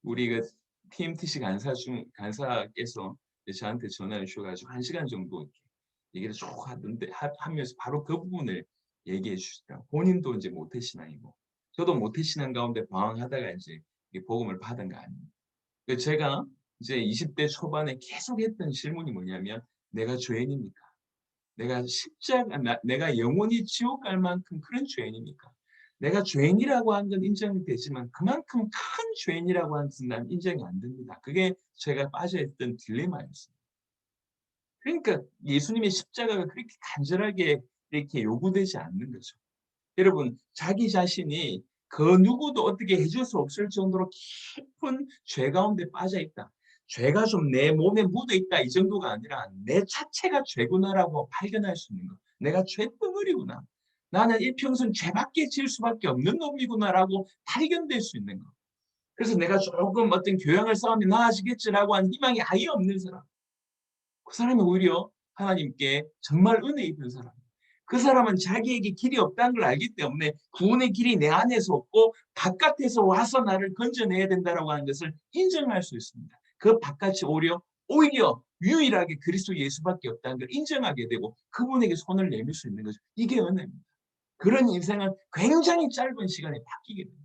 우리 그 TMTC 간사께서 저한테 전화를 주셔가지고 1시간 정도 이렇게 얘기를 쭉 하면서 바로 그 부분을 얘기해 주시더라고요. 본인도 이제 모태신앙이고 저도 모태신앙 가운데 방황하다가 이제 복음을 받은 거 아닙니까? 제가 이제 20대 초반에 계속 했던 질문이 뭐냐면 내가 죄인입니까? 내가 영원히 지옥 갈 만큼 그런 죄인입니까? 내가 죄인이라고 한 건 인정이 되지만 그만큼 큰 죄인이라고 하는 것은 난 인정이 안 됩니다. 그게 제가 빠져있던 딜레마였습니다. 그러니까 예수님의 십자가가 그렇게 간절하게 이렇게 요구되지 않는 거죠. 여러분, 자기 자신이 그 누구도 어떻게 해줄 수 없을 정도로 깊은 죄 가운데 빠져 있다. 죄가 좀 내 몸에 묻어 있다 이 정도가 아니라 내 자체가 죄구나라고 발견할 수 있는 것. 내가 죄덩어리구나. 나는 일평생 죄밖에 지을 수밖에 없는 놈이구나라고 발견될 수 있는 것. 그래서 내가 조금 어떤 교양을 쌓으면 나아지겠지라고 하는 희망이 아예 없는 사람. 그 사람이 오히려 하나님께 정말 은혜 입은 사람. 그 사람은 자기에게 길이 없다는 걸 알기 때문에 구원의 길이 내 안에서 없고 바깥에서 와서 나를 건져내야 된다고 하는 것을 인정할 수 있습니다. 그 바깥이 오히려 유일하게 그리스도 예수밖에 없다는 걸 인정하게 되고 그분에게 손을 내밀 수 있는 거죠. 이게 은혜입니다. 그런 인생은 굉장히 짧은 시간에 바뀌게 됩니다.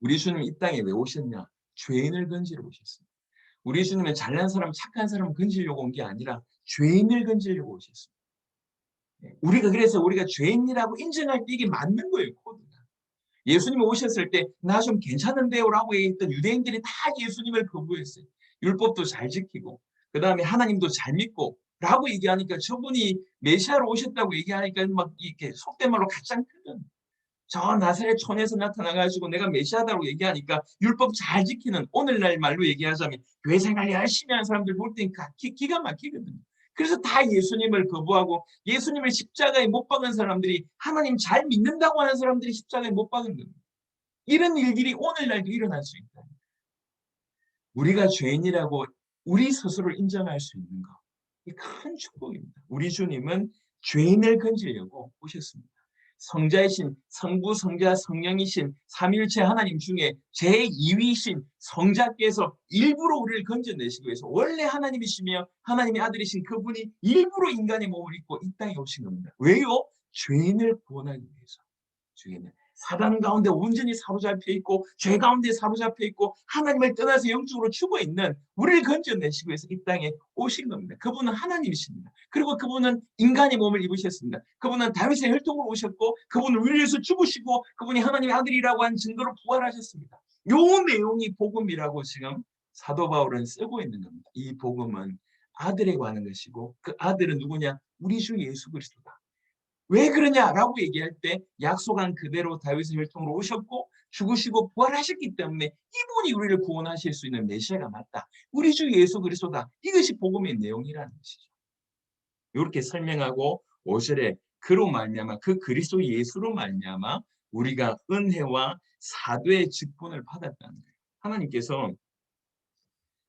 우리 주님 이 땅에 왜 오셨냐? 죄인을 건지러 오셨습니다. 우리 주님은 잘난 사람, 착한 사람 건지려고 온 게 아니라 죄인을 건지려고 오셨습니다. 그래서 우리가 죄인이라고 인정할 때 이게 맞는 거예요, 코드가. 예수님이 오셨을 때 나 좀 괜찮은데요라고 얘기했던 유대인들이 다 예수님을 거부했어요. 율법도 잘 지키고 그다음에 하나님도 잘 믿고 라고 얘기하니까 저분이 메시아로 오셨다고 얘기하니까 막 이렇게 속된 말로 가짱 크는 저 나사렛 촌에서 나타나가지고 내가 메시아다고 얘기하니까 율법 잘 지키는 오늘날 말로 얘기하자면 교회 생활 열심히 하는 사람들 볼 때니까 기가 막히거든요. 그래서 다 예수님을 거부하고 예수님을 십자가에 못 박은 사람들이 하나님 잘 믿는다고 하는 사람들이 십자가에 못 박은 겁니다. 이런 일들이 오늘날도 일어날 수 있다. 우리가 죄인이라고 우리 스스로를 인정할 수 있는 것. 이 큰 축복입니다. 우리 주님은 죄인을 건지려고 오셨습니다. 성자이신 성부, 성자, 성령이신 삼위일체 하나님 중에 제2위이신 성자께서 일부러 우리를 건져내시기 위해서 원래 하나님이시며 하나님의 아들이신 그분이 일부러 인간의 몸을 입고 이 땅에 오신 겁니다. 왜요? 죄인을 구원하기 위해서. 죄인을. 사단 가운데 온전히 사로잡혀 있고 죄 가운데 사로잡혀 있고 하나님을 떠나서 영적으로 죽어 있는 우리를 건져내시기 위해서 이 땅에 오신 겁니다. 그분은 하나님이십니다. 그리고 그분은 인간의 몸을 입으셨습니다. 그분은 다윗의 혈통으로 오셨고 그분은 우리를 위해서 죽으시고 그분이 하나님의 아들이라고 한 증거로 부활하셨습니다. 요 내용이 복음이라고 지금 사도 바울은 쓰고 있는 겁니다. 이 복음은 아들에 관한 것이고 그 아들은 누구냐? 우리 주 예수 그리스도다. 왜 그러냐라고 얘기할 때 약속한 그대로 다윗의 혈통으로 오셨고 죽으시고 부활하셨기 때문에 이분이 우리를 구원하실 수 있는 메시아가 맞다. 우리 주 예수 그리스도다. 이것이 복음의 내용이라는 것이죠. 이렇게 설명하고 5절에 그로 말미암아 그 그리스도 예수로 말미암아 우리가 은혜와 사도의 직분을 받았다는 거예요. 하나님께서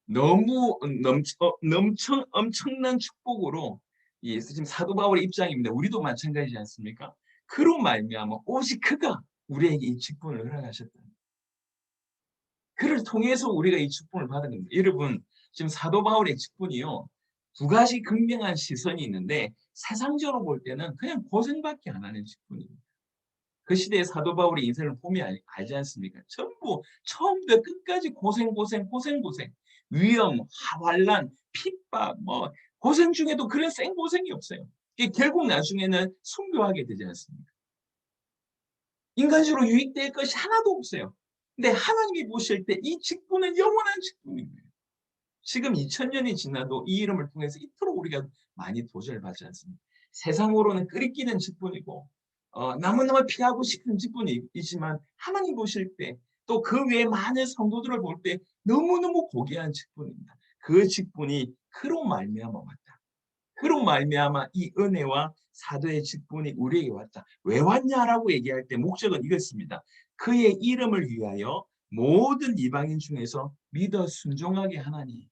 너무 엄청난 축복으로 지금 사도 바울의 입장입니다. 우리도 마찬가지지 않습니까? 그로 말미암아 오직 그가 우리에게 이 직분을 허락하셨다. 그를 통해서 우리가 이 직분을 받은 겁니다. 여러분, 지금 사도 바울의 직분이요, 두 가지 극명한 시선이 있는데 세상적으로 볼 때는 그냥 고생밖에 안 하는 직분입니다. 그 시대의 사도 바울의 인생을 보면 알지 않습니까? 전부 처음부터 끝까지 고생. 위험, 환란, 핍박, 뭐 고생 중에도 그런 생고생이 없어요. 결국 나중에는 순교하게 되지 않습니까? 인간적으로 유익될 것이 하나도 없어요. 근데 하나님이 보실 때 이 직분은 영원한 직분입니다. 지금 2000년이 지나도 이 이름을 통해서 이토록 우리가 많이 도전을 받지 않습니다. 세상으로는 끓이끼는 직분이고 너무너무 피하고 싶은 직분이지만 하나님 보실 때 또 그 외에 많은 성도들을 볼 때 너무너무 고귀한 직분입니다. 그 직분이 그로 말미암아 왔다. 그로 말미암아 이 은혜와 사도의 직분이 우리에게 왔다. 왜 왔냐라고 얘기할 때 목적은 이것입니다. 그의 이름을 위하여 모든 이방인 중에서 믿어 순종하게 하나니.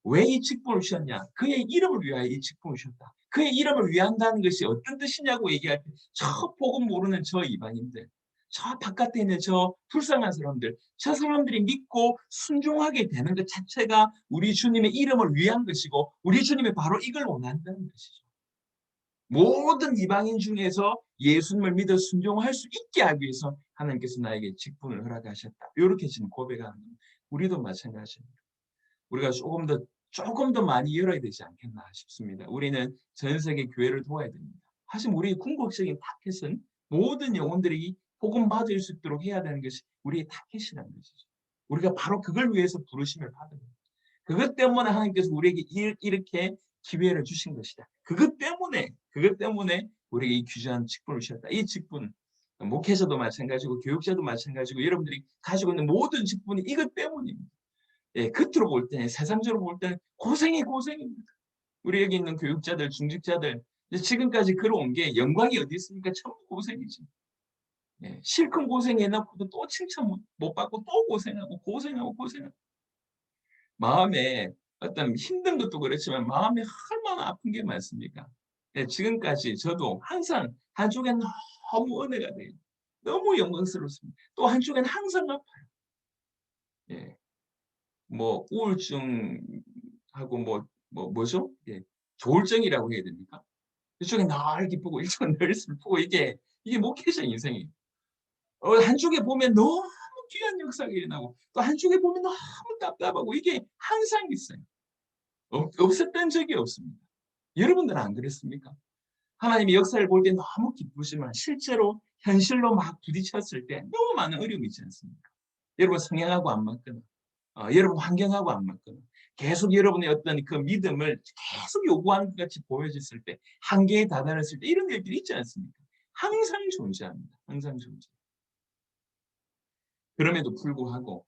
왜 이 직분을 주셨냐? 그의 이름을 위하여 이 직분을 주셨다. 그의 이름을 위한다는 것이 어떤 뜻이냐고 얘기할 때 저 복음 모르는 저 이방인들, 저 바깥에 있는 저 불쌍한 사람들, 저 사람들이 믿고 순종하게 되는 것 자체가 우리 주님의 이름을 위한 것이고 우리 주님이 바로 이걸 원한다는 것이죠. 모든 이방인 중에서 예수님을 믿어 순종할 수 있게 하기 위해서 하나님께서 나에게 직분을 허락하셨다. 이렇게 지금 고백하는 겁니다. 우리도 마찬가지입니다. 우리가 조금 더 많이 열어야 되지 않겠나 싶습니다. 우리는 전 세계 교회를 도와야 됩니다. 하지만 우리의 궁극적인 타겟은 모든 영혼들이 복음 받을 수 있도록 해야 되는 것이 우리의 타겟이라는 것이죠. 우리가 바로 그걸 위해서 부르심을 받은 거예요. 그것 때문에 하나님께서 우리에게 이렇게 기회를 주신 것이다. 그것 때문에 우리에게 이 귀중한 직분을 주셨다. 이 직분, 목회자도 마찬가지고 교육자도 마찬가지고 여러분들이 가지고 있는 모든 직분이 이것 때문입니다. 예, 겉으로 볼 때는, 세상적으로 볼 때는 고생입니다. 우리 여기 있는 교육자들, 중직자들, 지금까지 걸어온 게 영광이 어디 있습니까? 전부 고생이지. 예, 실컷 고생해놓고도 또 칭찬 못 받고 또 고생하고. 마음에 어떤 힘든 것도 그렇지만 마음에 얼마나 아픈 게 많습니까? 예, 지금까지 저도 항상 한쪽엔 너무 은혜가 돼요. 너무 영광스럽습니다. 또 한쪽엔 항상 아파요. 예. 뭐 우울증하고 뭐죠? 예. 조울증이라고 해야 됩니까? 이쪽에 늘 기쁘고 이쪽은 늘 슬프고 이게 목회자 인생이에요. 한쪽에 보면 너무 귀한 역사가 일어나고 또 한쪽에 보면 너무 답답하고 이게 항상 있어요. 없었던 적이 없습니다. 여러분들은 안 그랬습니까? 하나님의 역사를 볼 때 너무 기쁘지만 실제로 현실로 막 부딪혔을 때 너무 많은 어려움이 있지 않습니까? 여러분 성향하고 안 맞거나 여러분 환경하고 안 맞거나 계속 여러분의 어떤 그 믿음을 계속 요구하는 것 같이 보여졌을 때 한계에 다다랐을 때 이런 일들이 있지 않습니까? 항상 존재합니다. 항상 존재. 그럼에도 불구하고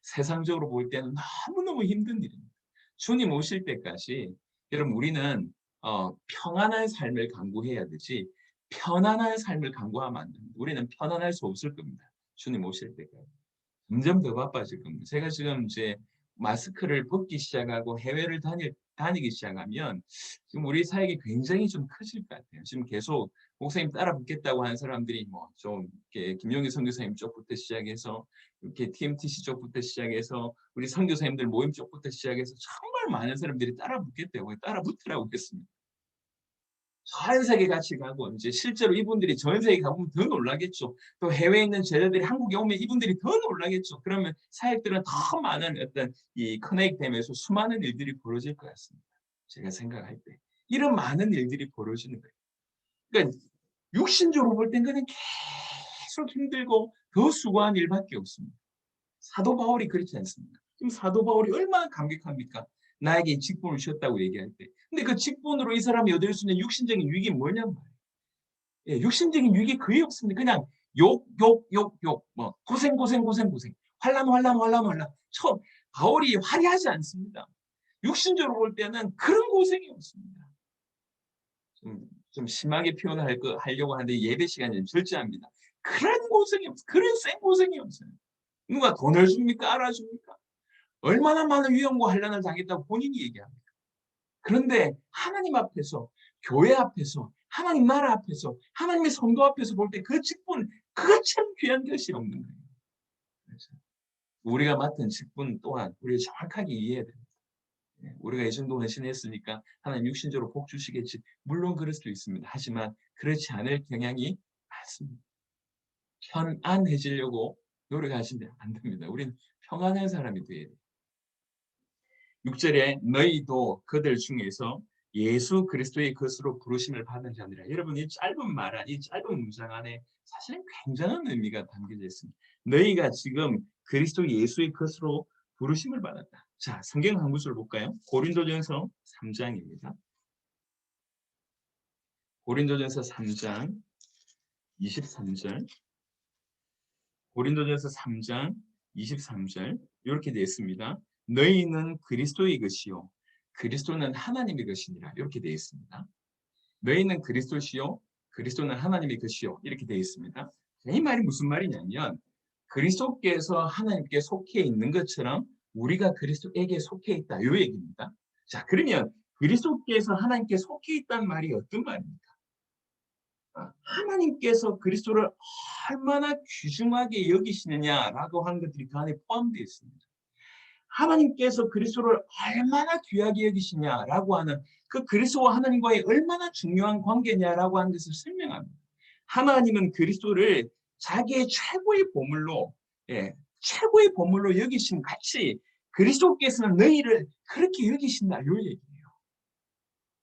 세상적으로 볼 때는 너무너무 힘든 일입니다. 주님 오실 때까지 여러분 우리는 평안한 삶을 강구해야 되지 편안한 삶을 강구하면 안 됩니다. 우리는 편안할 수 없을 겁니다. 주님 오실 때까지. 점점 더 바빠질 겁니다. 제가 지금 이제 마스크를 벗기 시작하고 해외를 다니기 시작하면 지금 우리 사역이 굉장히 좀 커질 것 같아요. 지금 계속 목사님 따라 붙겠다고 하는 사람들이 뭐 좀 이렇게 김용희 선교사님 쪽부터 시작해서 이렇게 TMTC 쪽부터 시작해서 우리 선교사님들 모임 쪽부터 시작해서 정말 많은 사람들이 따라 붙겠다고 따라 붙으라고 했습니다. 전 세계 같이 가고 이제 실제로 이분들이 전 세계 가보면 더 놀라겠죠. 또 해외에 있는 제자들이 한국에 오면 이분들이 더 놀라겠죠. 그러면 사역들은 더 많은 어떤 이 커넥트되면서 수많은 일들이 벌어질 것 같습니다. 제가 생각할 때 이런 많은 일들이 벌어지는 거예요. 그러니까 육신적으로 볼 땐 그냥 계속 힘들고 더 수고한 일밖에 없습니다. 사도 바울이 그렇지 않습니까? 지금 사도 바울이 얼마나 감격합니까? 나에게 직분을 주셨다고 얘기할 때. 근데 그 직분으로 이 사람이 얻을 수 있는 육신적인 유익이 뭐냐면 예, 육신적인 유익이 거의 없습니다. 그냥 뭐 고생. 환란. 바울이 화려하지 않습니다. 육신적으로 볼 때는 그런 고생이 없습니다. 좀 심하게 하려고 하는데 예배 시간이 좀 절제합니다. 그런 고생이 없어요. 그런 쌩 고생이 없어요. 누가 돈을 줍니까? 알아줍니까? 얼마나 많은 위험과 환난을 당했다고 본인이 얘기합니다. 그런데 하나님 앞에서, 교회 앞에서, 하나님 나라 앞에서, 하나님의 성도 앞에서 볼 때 그 직분, 그거 참 귀한 것이 없는 거예요. 그래서 우리가 맡은 직분 또한 우리가 정확하게 이해해야 됩니다. 우리가 이 정도 헌신했으니까 하나님 육신적으로 복 주시겠지. 물론 그럴 수도 있습니다. 하지만 그렇지 않을 경향이 많습니다. 편안해지려고 노력하시면 안 됩니다. 우리는 평안한 사람이 돼야 돼요. 6절에 너희도 그들 중에서 예수 그리스도의 것으로 부르심을 받은 자니라. 여러분 이 짧은 이 짧은 문장 안에 사실은 굉장한 의미가 담겨져 있습니다. 너희가 지금 그리스도 예수의 것으로 부르심을 받았다. 자, 성경 한 구절 볼까요? 고린도전서 3장입니다. 고린도전서 3장 23절. 고린도전서 3장 23절 이렇게 되어 있습니다. 너희는 그리스도의 것이요 그리스도는 하나님의 것이니라. 이렇게 되어 있습니다. 너희는 그리스도시요 그리스도는 하나님의 것이요 이렇게 되어 있습니다. 이 말이 무슨 말이냐면 그리스도께서 하나님께 속해 있는 것처럼 우리가 그리스도에게 속해 있다. 이 얘기입니다. 자, 그러면 그리스도께서 하나님께 속해 있다는 말이 어떤 말입니까? 하나님께서 그리스도를 얼마나 귀중하게 여기시느냐라고 하는 것들이 그 안에 포함되어 있습니다. 하나님께서 그리스도를 얼마나 귀하게 여기시냐라고 하는 그 그리스도와 하나님과의 얼마나 중요한 관계냐라고 하는 것을 설명합니다. 하나님은 그리스도를 자기의 최고의 보물로, 최고의 보물로 여기신 같이 그리스도께서는 너희를 그렇게 여기신다. 이 얘기예요.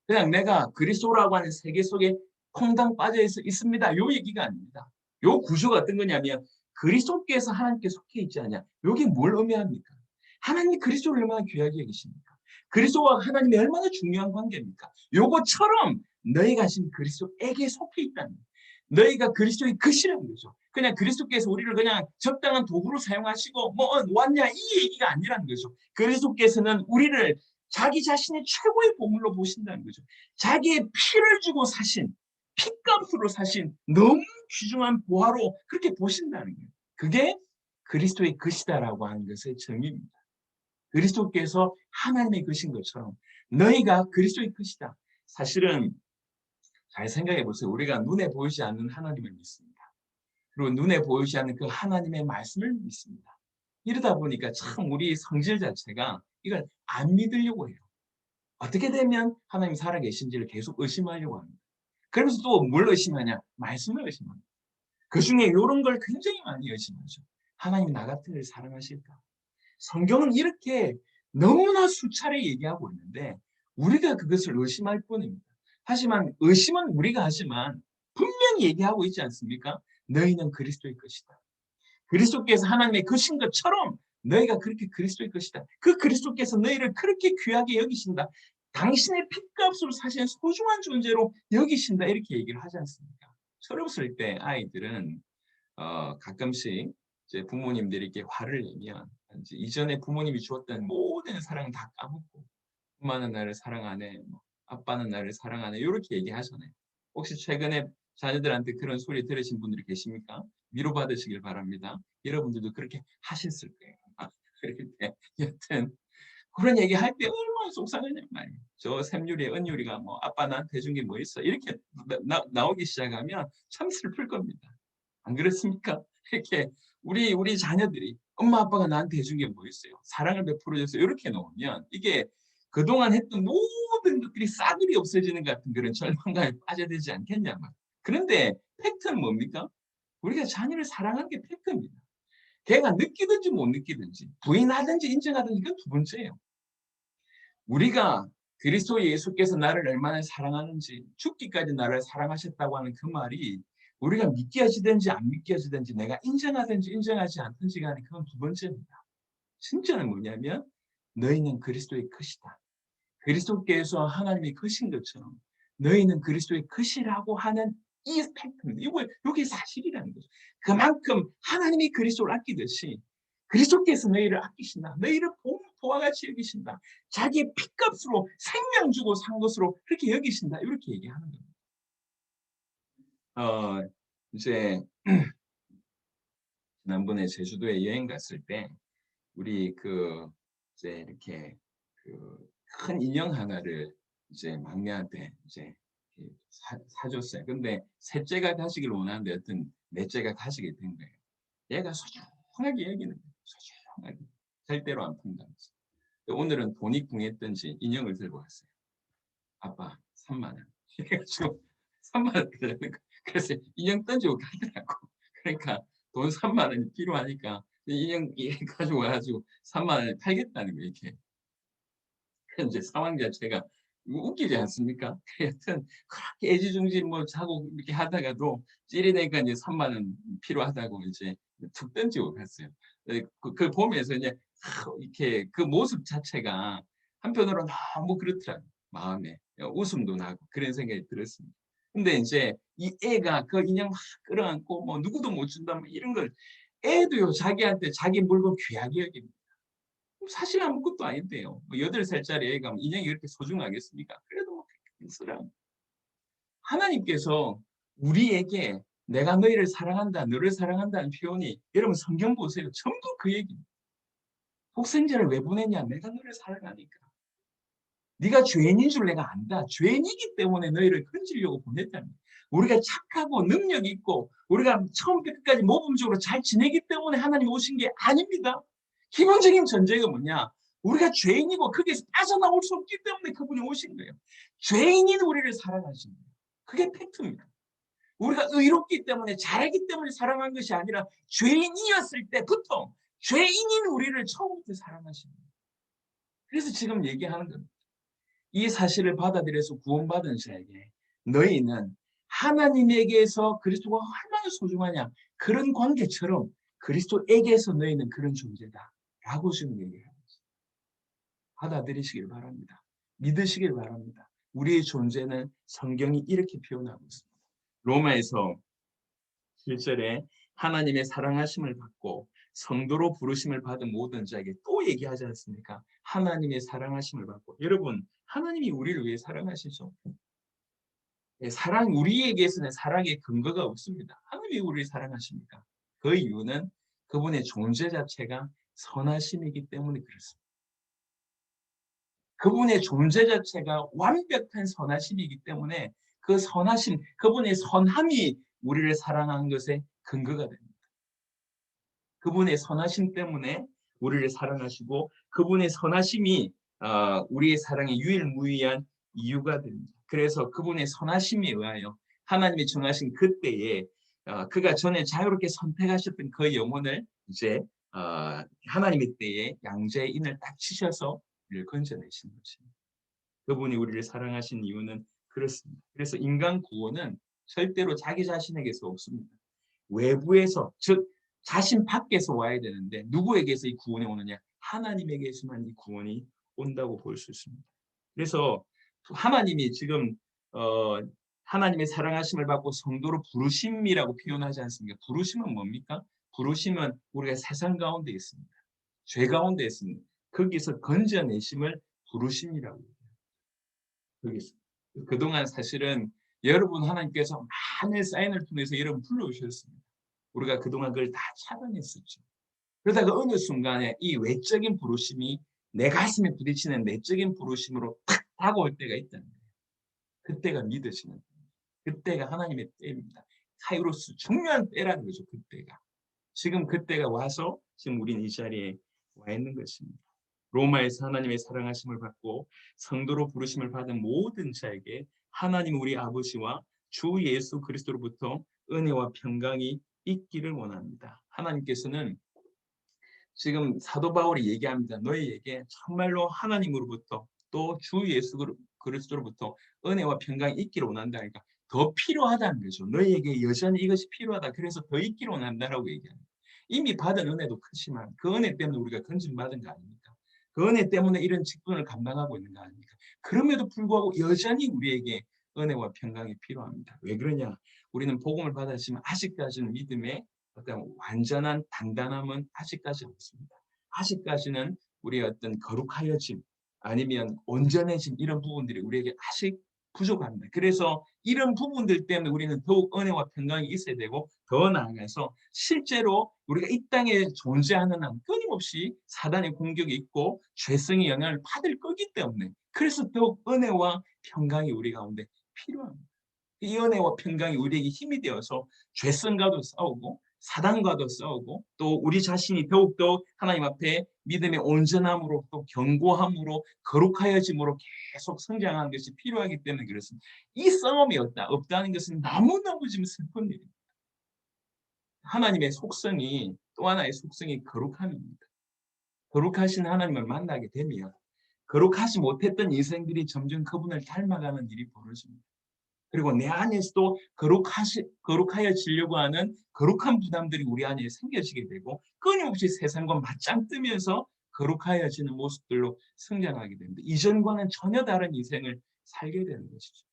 그냥 내가 그리스도라고 하는 세계 속에 콩당 빠져 있습니다. 이 얘기가 아닙니다. 이 구조가 어떤 거냐면 그리스도께서 하나님께 속해 있지 않냐. 이게 뭘 의미합니까? 하나님이 그리스도를 얼마나 귀하게 여기십니까? 그리스도와 하나님이 얼마나 중요한 관계입니까? 요것처럼 너희가 지금 그리스도에게 속해 있다는 거예요. 너희가 그리스도의 것이라는 거죠. 그냥 그리스도께서 우리를 그냥 적당한 도구로 사용하시고 뭐 왔냐 이 얘기가 아니라는 거죠. 그리스도께서는 우리를 자기 자신의 최고의 보물로 보신다는 거죠. 자기의 피를 주고 사신, 피값으로 사신 너무 귀중한 보화로 그렇게 보신다는 거예요. 그게 그리스도의 것이다라고 하는 것의 정의입니다. 그리스도께서 하나님의 것인 것처럼 너희가 그리스도의 것이다. 사실은 잘 생각해 보세요. 우리가 눈에 보이지 않는 하나님을 믿습니다. 그리고 눈에 보이지 않는 그 하나님의 말씀을 믿습니다. 이러다 보니까 참 우리 성질 자체가 이걸 안 믿으려고 해요. 어떻게 되면 하나님 살아계신지를 계속 의심하려고 합니다. 그러면서 또 뭘 의심하냐? 말씀을 의심합니다. 그 중에 이런 걸 굉장히 많이 의심하죠. 하나님이 나 같은 이를 사랑하실까? 성경은 이렇게 너무나 수차례 얘기하고 있는데 우리가 그것을 의심할 뿐입니다. 하지만 의심은 우리가 하지만 분명히 얘기하고 있지 않습니까? 너희는 그리스도의 것이다. 그리스도께서 하나님의 것인 것처럼 너희가 그렇게 그리스도의 것이다. 그 그리스도께서 너희를 그렇게 귀하게 여기신다. 당신의 핏값으로 사실 소중한 존재로 여기신다. 이렇게 얘기를 하지 않습니까? 철없을 때 아이들은 가끔씩 이제 부모님들이 이렇게 화를 내면 이제 이전에 부모님이 주었던 모든 사랑 다 까먹고 엄마는 나를 사랑 안 해, 아빠는 나를 사랑 안 해, 이렇게 얘기하잖아요. 혹시 최근에 자녀들한테 그런 소리 들으신 분들이 계십니까? 위로받으시길 바랍니다. 여러분들도 그렇게 하셨을 거예요. 그럴 때 여튼 그런 얘기 할 때 얼마나 속상하냐 말이에요. 저 샘유리의 은유리가 뭐 아빠 나한테 해준 게 뭐 있어? 이렇게 나오기 시작하면 참 슬플 겁니다. 안 그렇습니까? 이렇게 우리 자녀들이 엄마 아빠가 나한테 해준 게 뭐 있어요? 사랑을 베풀어줘서 이렇게 놓으면 이게 그동안 했던 모든 것들이 싸그리 없어지는 같은 그런 절망감에 빠져들지 않겠냐 말. 그런데 팩트는 뭡니까? 우리가 자녀를 사랑하는 게 팩트입니다. 걔가 느끼든지 못 느끼든지 부인하든지 인정하든지 그건 두 번째예요. 우리가 그리스도 예수께서 나를 얼마나 사랑하는지 죽기까지 나를 사랑하셨다고 하는 그 말이 우리가 믿겨지든지 안 믿겨지든지 내가 인정하든지 인정하지 않든지 간에 그건 두 번째입니다. 진짜는 뭐냐면 너희는 그리스도의 것이다. 그리스도께서 하나님의 것인 것처럼 너희는 그리스도의 것이라고 하는 이 팩트입니다. 이게 사실이라는 거죠. 그만큼 하나님이 그리스도를 아끼듯이 그리스도께서 너희를 아끼신다. 너희를 보와 같이 여기신다. 자기의 피값으로 생명 주고 산 것으로 그렇게 여기신다. 이렇게 얘기하는 겁니다. 어 이제 지난번에 제주도에 여행 갔을 때 우리 이제 이렇게 큰 인형 하나를 이제 막내한테 이제 이렇게 사줬어요. 근데 셋째가 가지기를 원하는데 어떤 넷째가 가지게 된 거예요. 얘가 소중하게 여기는 거예요. 소중하게. 절대로 안 푼다면서. 오늘은 돈이 궁했던지 인형을 들고 왔어요. "아빠 3만 원." 이래 가지고 3만 원 달라는 거예요. 그래서 인형 던지고 가더라고. 그러니까 돈 3만 원이 필요하니까 인형 가지고 와 가지고 3만 원에 팔겠다는 거예요 이렇게. 그 인제 상황 자체가 웃기지 않습니까? 하여튼 그렇게 애지중지 뭐 자고 이렇게 하다가도 찌리니까 이제 3만 원 필요하다고 이제 툭 던지고 갔어요. 그걸 보면서 이제 이렇게 그 모습 자체가 한편으로는 너무 그렇더라고요, 마음에. 웃음도 나고 그런 생각이 들었습니다. 근데 인제 이 애가 그 인형 막 끌어안고 뭐 "누구도 못 준다." 뭐 이런 걸 애도요 자기한테 자기 물건 귀하게 여깁니다. 사실 아무것도 아닌데요. 뭐 8 살짜리 애가 뭐 인형이 그렇게 소중하겠습니까? 그래도 뭐 쓰라. 하나님께서 우리에게 "내가 너희를 사랑한다. 너를 사랑한다."는 표현이 여러분 성경 보세요. 전부 그 얘기입니다. "독생자를 왜 보냈냐? 내가 너를 사랑하니까. 네가 죄인인 줄 내가 안다. 죄인이기 때문에 너희를 건지려고 보냈다." 우리가 착하고 능력 있고 우리가 처음부터 끝까지 모범적으로 잘 지내기 때문에 하나님이 오신 게 아닙니다. 기본적인 전제가 뭐냐? 우리가 죄인이고 거기에서 빠져나올 수 없기 때문에 그분이 오신 거예요. 죄인인 우리를 사랑하신 거예요. 그게 팩트입니다. 우리가 의롭기 때문에 잘하기 때문에 사랑한 것이 아니라 죄인이었을 때부터 죄인인 우리를 처음부터 사랑하신 거예요. 그래서 지금 얘기하는 겁니다. 이 사실을 받아들여서 구원받은 자에게 너희는 하나님에게서 그리스도가 얼마나 소중하냐 그런 관계처럼 그리스도에게서 너희는 그런 존재다라고 지금 얘기해요. 받아들이시길 바랍니다. 믿으시길 바랍니다. 우리의 존재는 성경이 이렇게 표현하고 있습니다. 로마에서 7절에 하나님의 사랑하심을 받고 성도로 부르심을 받은 모든 자에게 또 얘기하지 않습니까? 하나님의 사랑하심을 받고. 여러분, 하나님이 우리를 왜 사랑하시죠? 우리에게서는 사랑의 근거가 없습니다. 하나님이 우리를 사랑하십니까? 그 이유는 그분의 존재 자체가 선하심이기 때문에 그렇습니다. 그분의 존재 자체가 완벽한 선하심이기 때문에 그 선하심, 그분의 선함이 우리를 사랑하는 것의 근거가 됩니다. 그분의 선하심 때문에 우리를 사랑하시고 그분의 선하심이 우리의 사랑의 유일무이한 이유가 됩니다. 그래서 그분의 선하심에 의하여 하나님이 정하신 그때에 그가 전에 자유롭게 선택하셨던 그 영혼을 이제 하나님의 때에 양자의 인을 딱 치셔서 우리를 건져내신 것입니다. 그분이 우리를 사랑하신 이유는 그렇습니다. 그래서 인간 구원은 절대로 자기 자신에게서 없습니다. 외부에서 즉 자신 밖에서 와야 되는데 누구에게서 이 구원이 오느냐? 하나님에게서만 이 구원이 온다고 볼 수 있습니다. 그래서 하나님이 지금 어 하나님의 사랑하심을 받고 성도로 부르심이라고 표현하지 않습니까? 부르심은 뭡니까? 부르심은 우리가 세상 가운데 있습니다. 죄 가운데 있습니다. 거기서 건져내심을 부르심이라고 해요. 거기서. 그동안 사실은 여러분 하나님께서 많은 사인을 통해서 여러분 불러오셨습니다. 우리가 그동안 그걸 다 차단했었죠. 그러다가 어느 순간에 이 외적인 부르심이 내 가슴에 부딪히는 내적인 부르심으로 탁 다가올 때가 있다는 거예요. 그때가 믿으시는 거예요. 그때가 하나님의 때입니다. 카이로스 중요한 때라는 거죠. 그때가. 지금 그때가 와서 지금 우리는 이 자리에 와 있는 것입니다. 로마에서 하나님의 사랑하심을 받고 성도로 부르심을 받은 모든 자에게 하나님 우리 아버지와 주 예수 그리스도로부터 은혜와 평강이 있기를 원합니다. 하나님께서는 지금 사도 바울이 얘기합니다. 너희에게 정말로 하나님으로부터 또 주 예수 그리스도로부터 은혜와 평강이 있기를 원한다니까 더 필요하다는 거죠. 너희에게 여전히 이것이 필요하다. 그래서 더 있기를 원한다라고 얘기합니다. 이미 받은 은혜도 크지만 그 은혜 때문에 우리가 건진받은 거 아닙니까? 그 은혜 때문에 이런 직분을 감당하고 있는 거 아닙니까? 그럼에도 불구하고 여전히 우리에게 은혜와 평강이 필요합니다. 왜 그러냐? 우리는 복음을 받았지만 아직까지는 믿음의 어떤 완전한 단단함은 아직까지 없습니다. 아직까지는 우리의 어떤 거룩하여짐 아니면 온전해짐 이런 부분들이 우리에게 아직 부족합니다. 그래서 이런 부분들 때문에 우리는 더욱 은혜와 평강이 있어야 되고, 더 나아가서 실제로 우리가 이 땅에 존재하는 한 끊임없이 사단의 공격이 있고 죄성의 영향을 받을 거기 때문에, 그래서 더욱 은혜와 평강이 우리 가운데 필요합니다. 이 은혜와 평강이 우리에게 힘이 되어서 죄성과도 싸우고 사단과도 싸우고, 또 우리 자신이 더욱더 하나님 앞에 믿음의 온전함으로, 또 견고함으로, 거룩하여짐으로 계속 성장하는 것이 필요하기 때문에 그렇습니다. 이 싸움이 없다는 것은 너무너무 지금 슬픈 일입니다. 하나님의 속성이, 또 하나의 속성이 거룩함입니다. 거룩하신 하나님을 만나게 되면 거룩하지 못했던 인생들이 점점 그분을 닮아가는 일이 벌어집니다. 그리고 내 안에서도 거룩하여지려고 하는 거룩한 부담들이 우리 안에 생겨지게 되고, 끊임없이 세상과 맞짱 뜨면서 거룩하여지는 모습들로 성장하게 됩니다. 이전과는 전혀 다른 인생을 살게 되는 것이죠.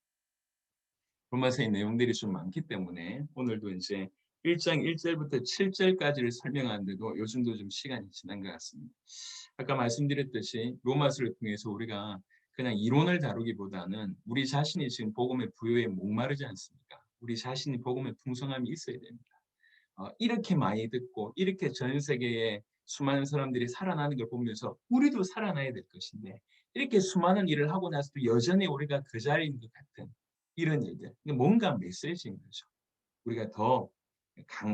로마서의 내용들이 좀 많기 때문에 오늘도 이제 1장 1절부터 7절까지를 설명하는데도 요즘도 좀 시간이 지난 것 같습니다. 아까 말씀드렸듯이 로마서를 통해서 우리가 그냥 이론을 다루기보다는 우리 자신이 지금 복음의 부요에 목마르지 않습니까? 우리 자신이 복음의 풍성함이 있어야 됩니다. 이렇게 많이 듣고 이렇게 전 세계에 수많은 사람들이 살아나는 걸 보면서 우리도 살아나야 될 것인데, 이렇게 수많은 일을 하고 나서도 여전히 우리가 그 자리인 것 같은 이런 일들, 뭔가 메시지인 거죠. 우리가 더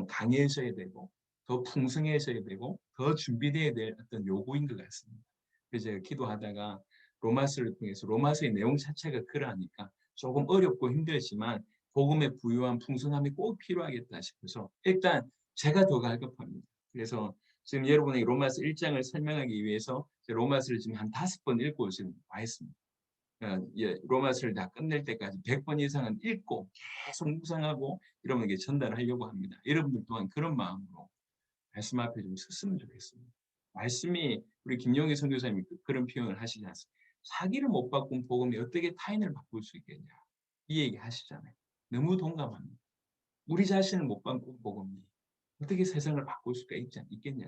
강해져야 되고, 더 풍성해져야 되고, 더 준비되어야 될 어떤 요구인 것 같습니다. 그래서 제가 기도하다가 로마서를 통해서, 로마서의 내용 자체가 그러하니까 조금 어렵고 힘들지만 복음의 부유한 풍성함이 꼭 필요하겠다 싶어서 일단 제가 더 갈급합니다. 그래서 지금 여러분에게 로마서 1장을 설명하기 위해서 로마서를 지금 한 5번 읽고 지금 와 있습니다. 로마서를 다 끝낼 때까지 100번 이상은 읽고 계속 묵상하고 여러분에게 전달하려고 합니다. 여러분들 또한 그런 마음으로 말씀 앞에 좀 섰으면 좋겠습니다. 말씀이, 우리 김용희 선교사님이 그런 표현을 하시지 않습니까? 자기를 못 바꾼 복음이 어떻게 타인을 바꿀 수 있겠냐, 이 얘기 하시잖아요. 너무 동감합니다. 우리 자신을 못 바꾼 복음이 어떻게 세상을 바꿀 수가 있겠냐.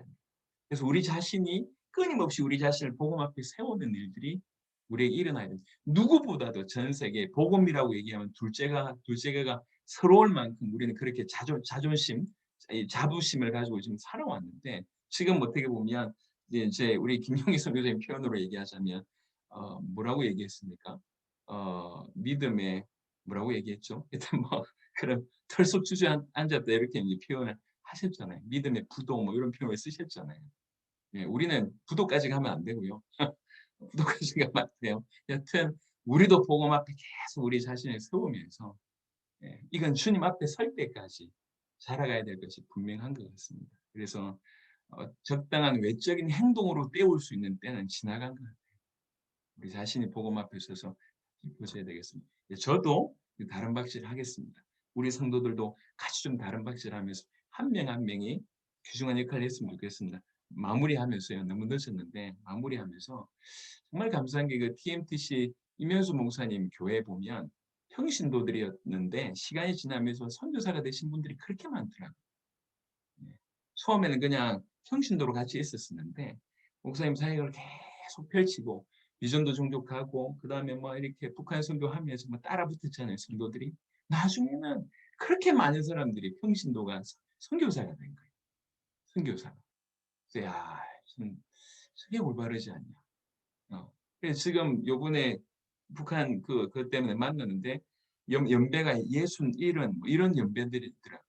그래서 우리 자신이 끊임없이 우리 자신을 복음 앞에 세우는 일들이 우리에게 일어나야 됩니다. 누구보다도 전 세계 복음이라고 얘기하면 둘째가 서러울 만큼 우리는 그렇게 자존심, 자부심을 가지고 지금 살아왔는데, 지금 어떻게 보면 이제 우리 김용희 선교사님 표현으로 얘기하자면 뭐라고 얘기했습니까? 믿음의 뭐라고 얘기했죠? 일단 뭐 그런 털속 주저앉았다 이렇게 이제 표현을 하셨잖아요. 믿음의 부도 뭐 이런 표현을 쓰셨잖아요. 예, 우리는 부도까지 가면 안 되고요. 부도까지 가면 안 돼요. 여튼 우리도 복음 앞에 계속 우리 자신을 세우면서, 이건 주님 앞에 설 때까지 살아가야 될 것이 분명한 것 같습니다. 그래서 적당한 외적인 행동으로 때울 수 있는 때는 지나간 것 같아요. 우리 자신이 복음 앞에 서서 기뻐져야 되겠습니다. 저도 다른 박질을 하겠습니다. 우리 성도들도 같이 좀 다른 박질하면서 한 명 한 명이 귀중한 역할을 했으면 좋겠습니다. 마무리하면서요. 너무 늦었는데 마무리하면서 정말 감사한 게, 그 TMTC 임현수 목사님 교회 보면 평신도들이었는데 시간이 지나면서 선교사가 되신 분들이 그렇게 많더라고요. 처음에는 그냥 평신도로 같이 있었었는데 목사님 사역을 계속 펼치고 비전도 종족하고, 그 다음에 뭐 이렇게 북한 선교하면서 뭐 따라 붙었잖아요, 선도들이. 나중에는 그렇게 많은 사람들이 평신도가 선교사가 된 거예요. 선교사가. 그래서 야, 저게 올바르지 않냐. 그래서 지금 요번에 북한 그 때문에 만났는데 연배가 61은 뭐 이런 연배들이 있더라고요.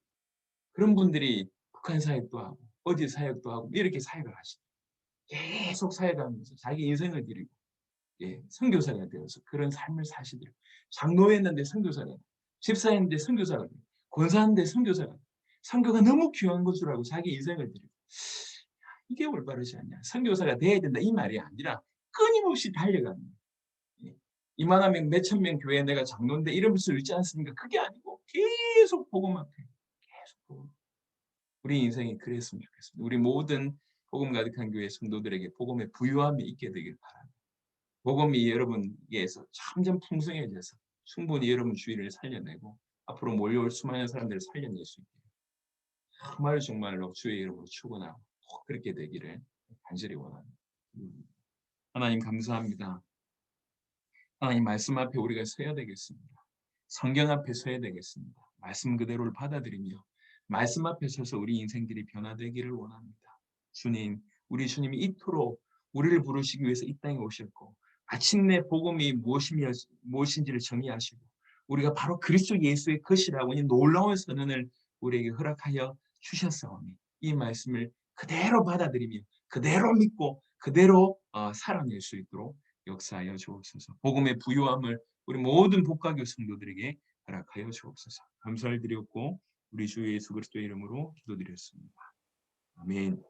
그런 분들이 북한 사역도 하고 어디 사역도 하고 이렇게 사역을 하시죠. 계속 사역하면서 자기 인생을 드리고, 선교사가 되어서 그런 삶을 사시더라고요. 장로였는데 선교사가 되고, 집사였는데 선교사가 되고, 권사인데 선교사가 되고, 선교가 너무 귀한 것을 알고 자기 인생을 드리고, 이게 올바르지 않냐. 선교사가 돼야 된다 이 말이 아니라 끊임없이 달려가는 거예요. 이만한 명, 몇천 명 교회에 내가 장로인데 이러면서 있지 않습니까? 그게 아니고 계속 복음 앞에, 계속 복음. 우리 인생이 그랬으면 좋겠습니다. 우리 모든 복음 가득한 교회 성도들에게 복음의 부유함이 있게 되길 바랍니다. 복음이 여러분에게서 점점 풍성해져서 충분히 여러분 주위를 살려내고 앞으로 몰려올 수많은 사람들을 살려낼 수 있게, 정말로 주의 이름으로 축원하고 꼭 그렇게 되기를 간절히 원합니다. 하나님 감사합니다. 이 말씀 앞에 우리가 서야 되겠습니다. 성경 앞에 서야 되겠습니다. 말씀 그대로를 받아들이며 말씀 앞에 서서 우리 인생들이 변화되기를 원합니다. 주님, 우리 주님이 이토록 우리를 부르시기 위해서 이 땅에 오셨고 마침내 복음이 무엇인지를 정의하시고 우리가 바로 그리스도 예수의 것이라고 이 놀라운 선언을 우리에게 허락하여 주셨사오니 이 말씀을 그대로 받아들이며 그대로 믿고 그대로 살아낼 수 있도록 역사하여 주옵소서. 복음의 부요함을 우리 모든 복가교 성도들에게 허락하여 주옵소서. 감사를 드렸고 우리 주 예수 그리스도의 이름으로 기도드렸습니다. 아멘.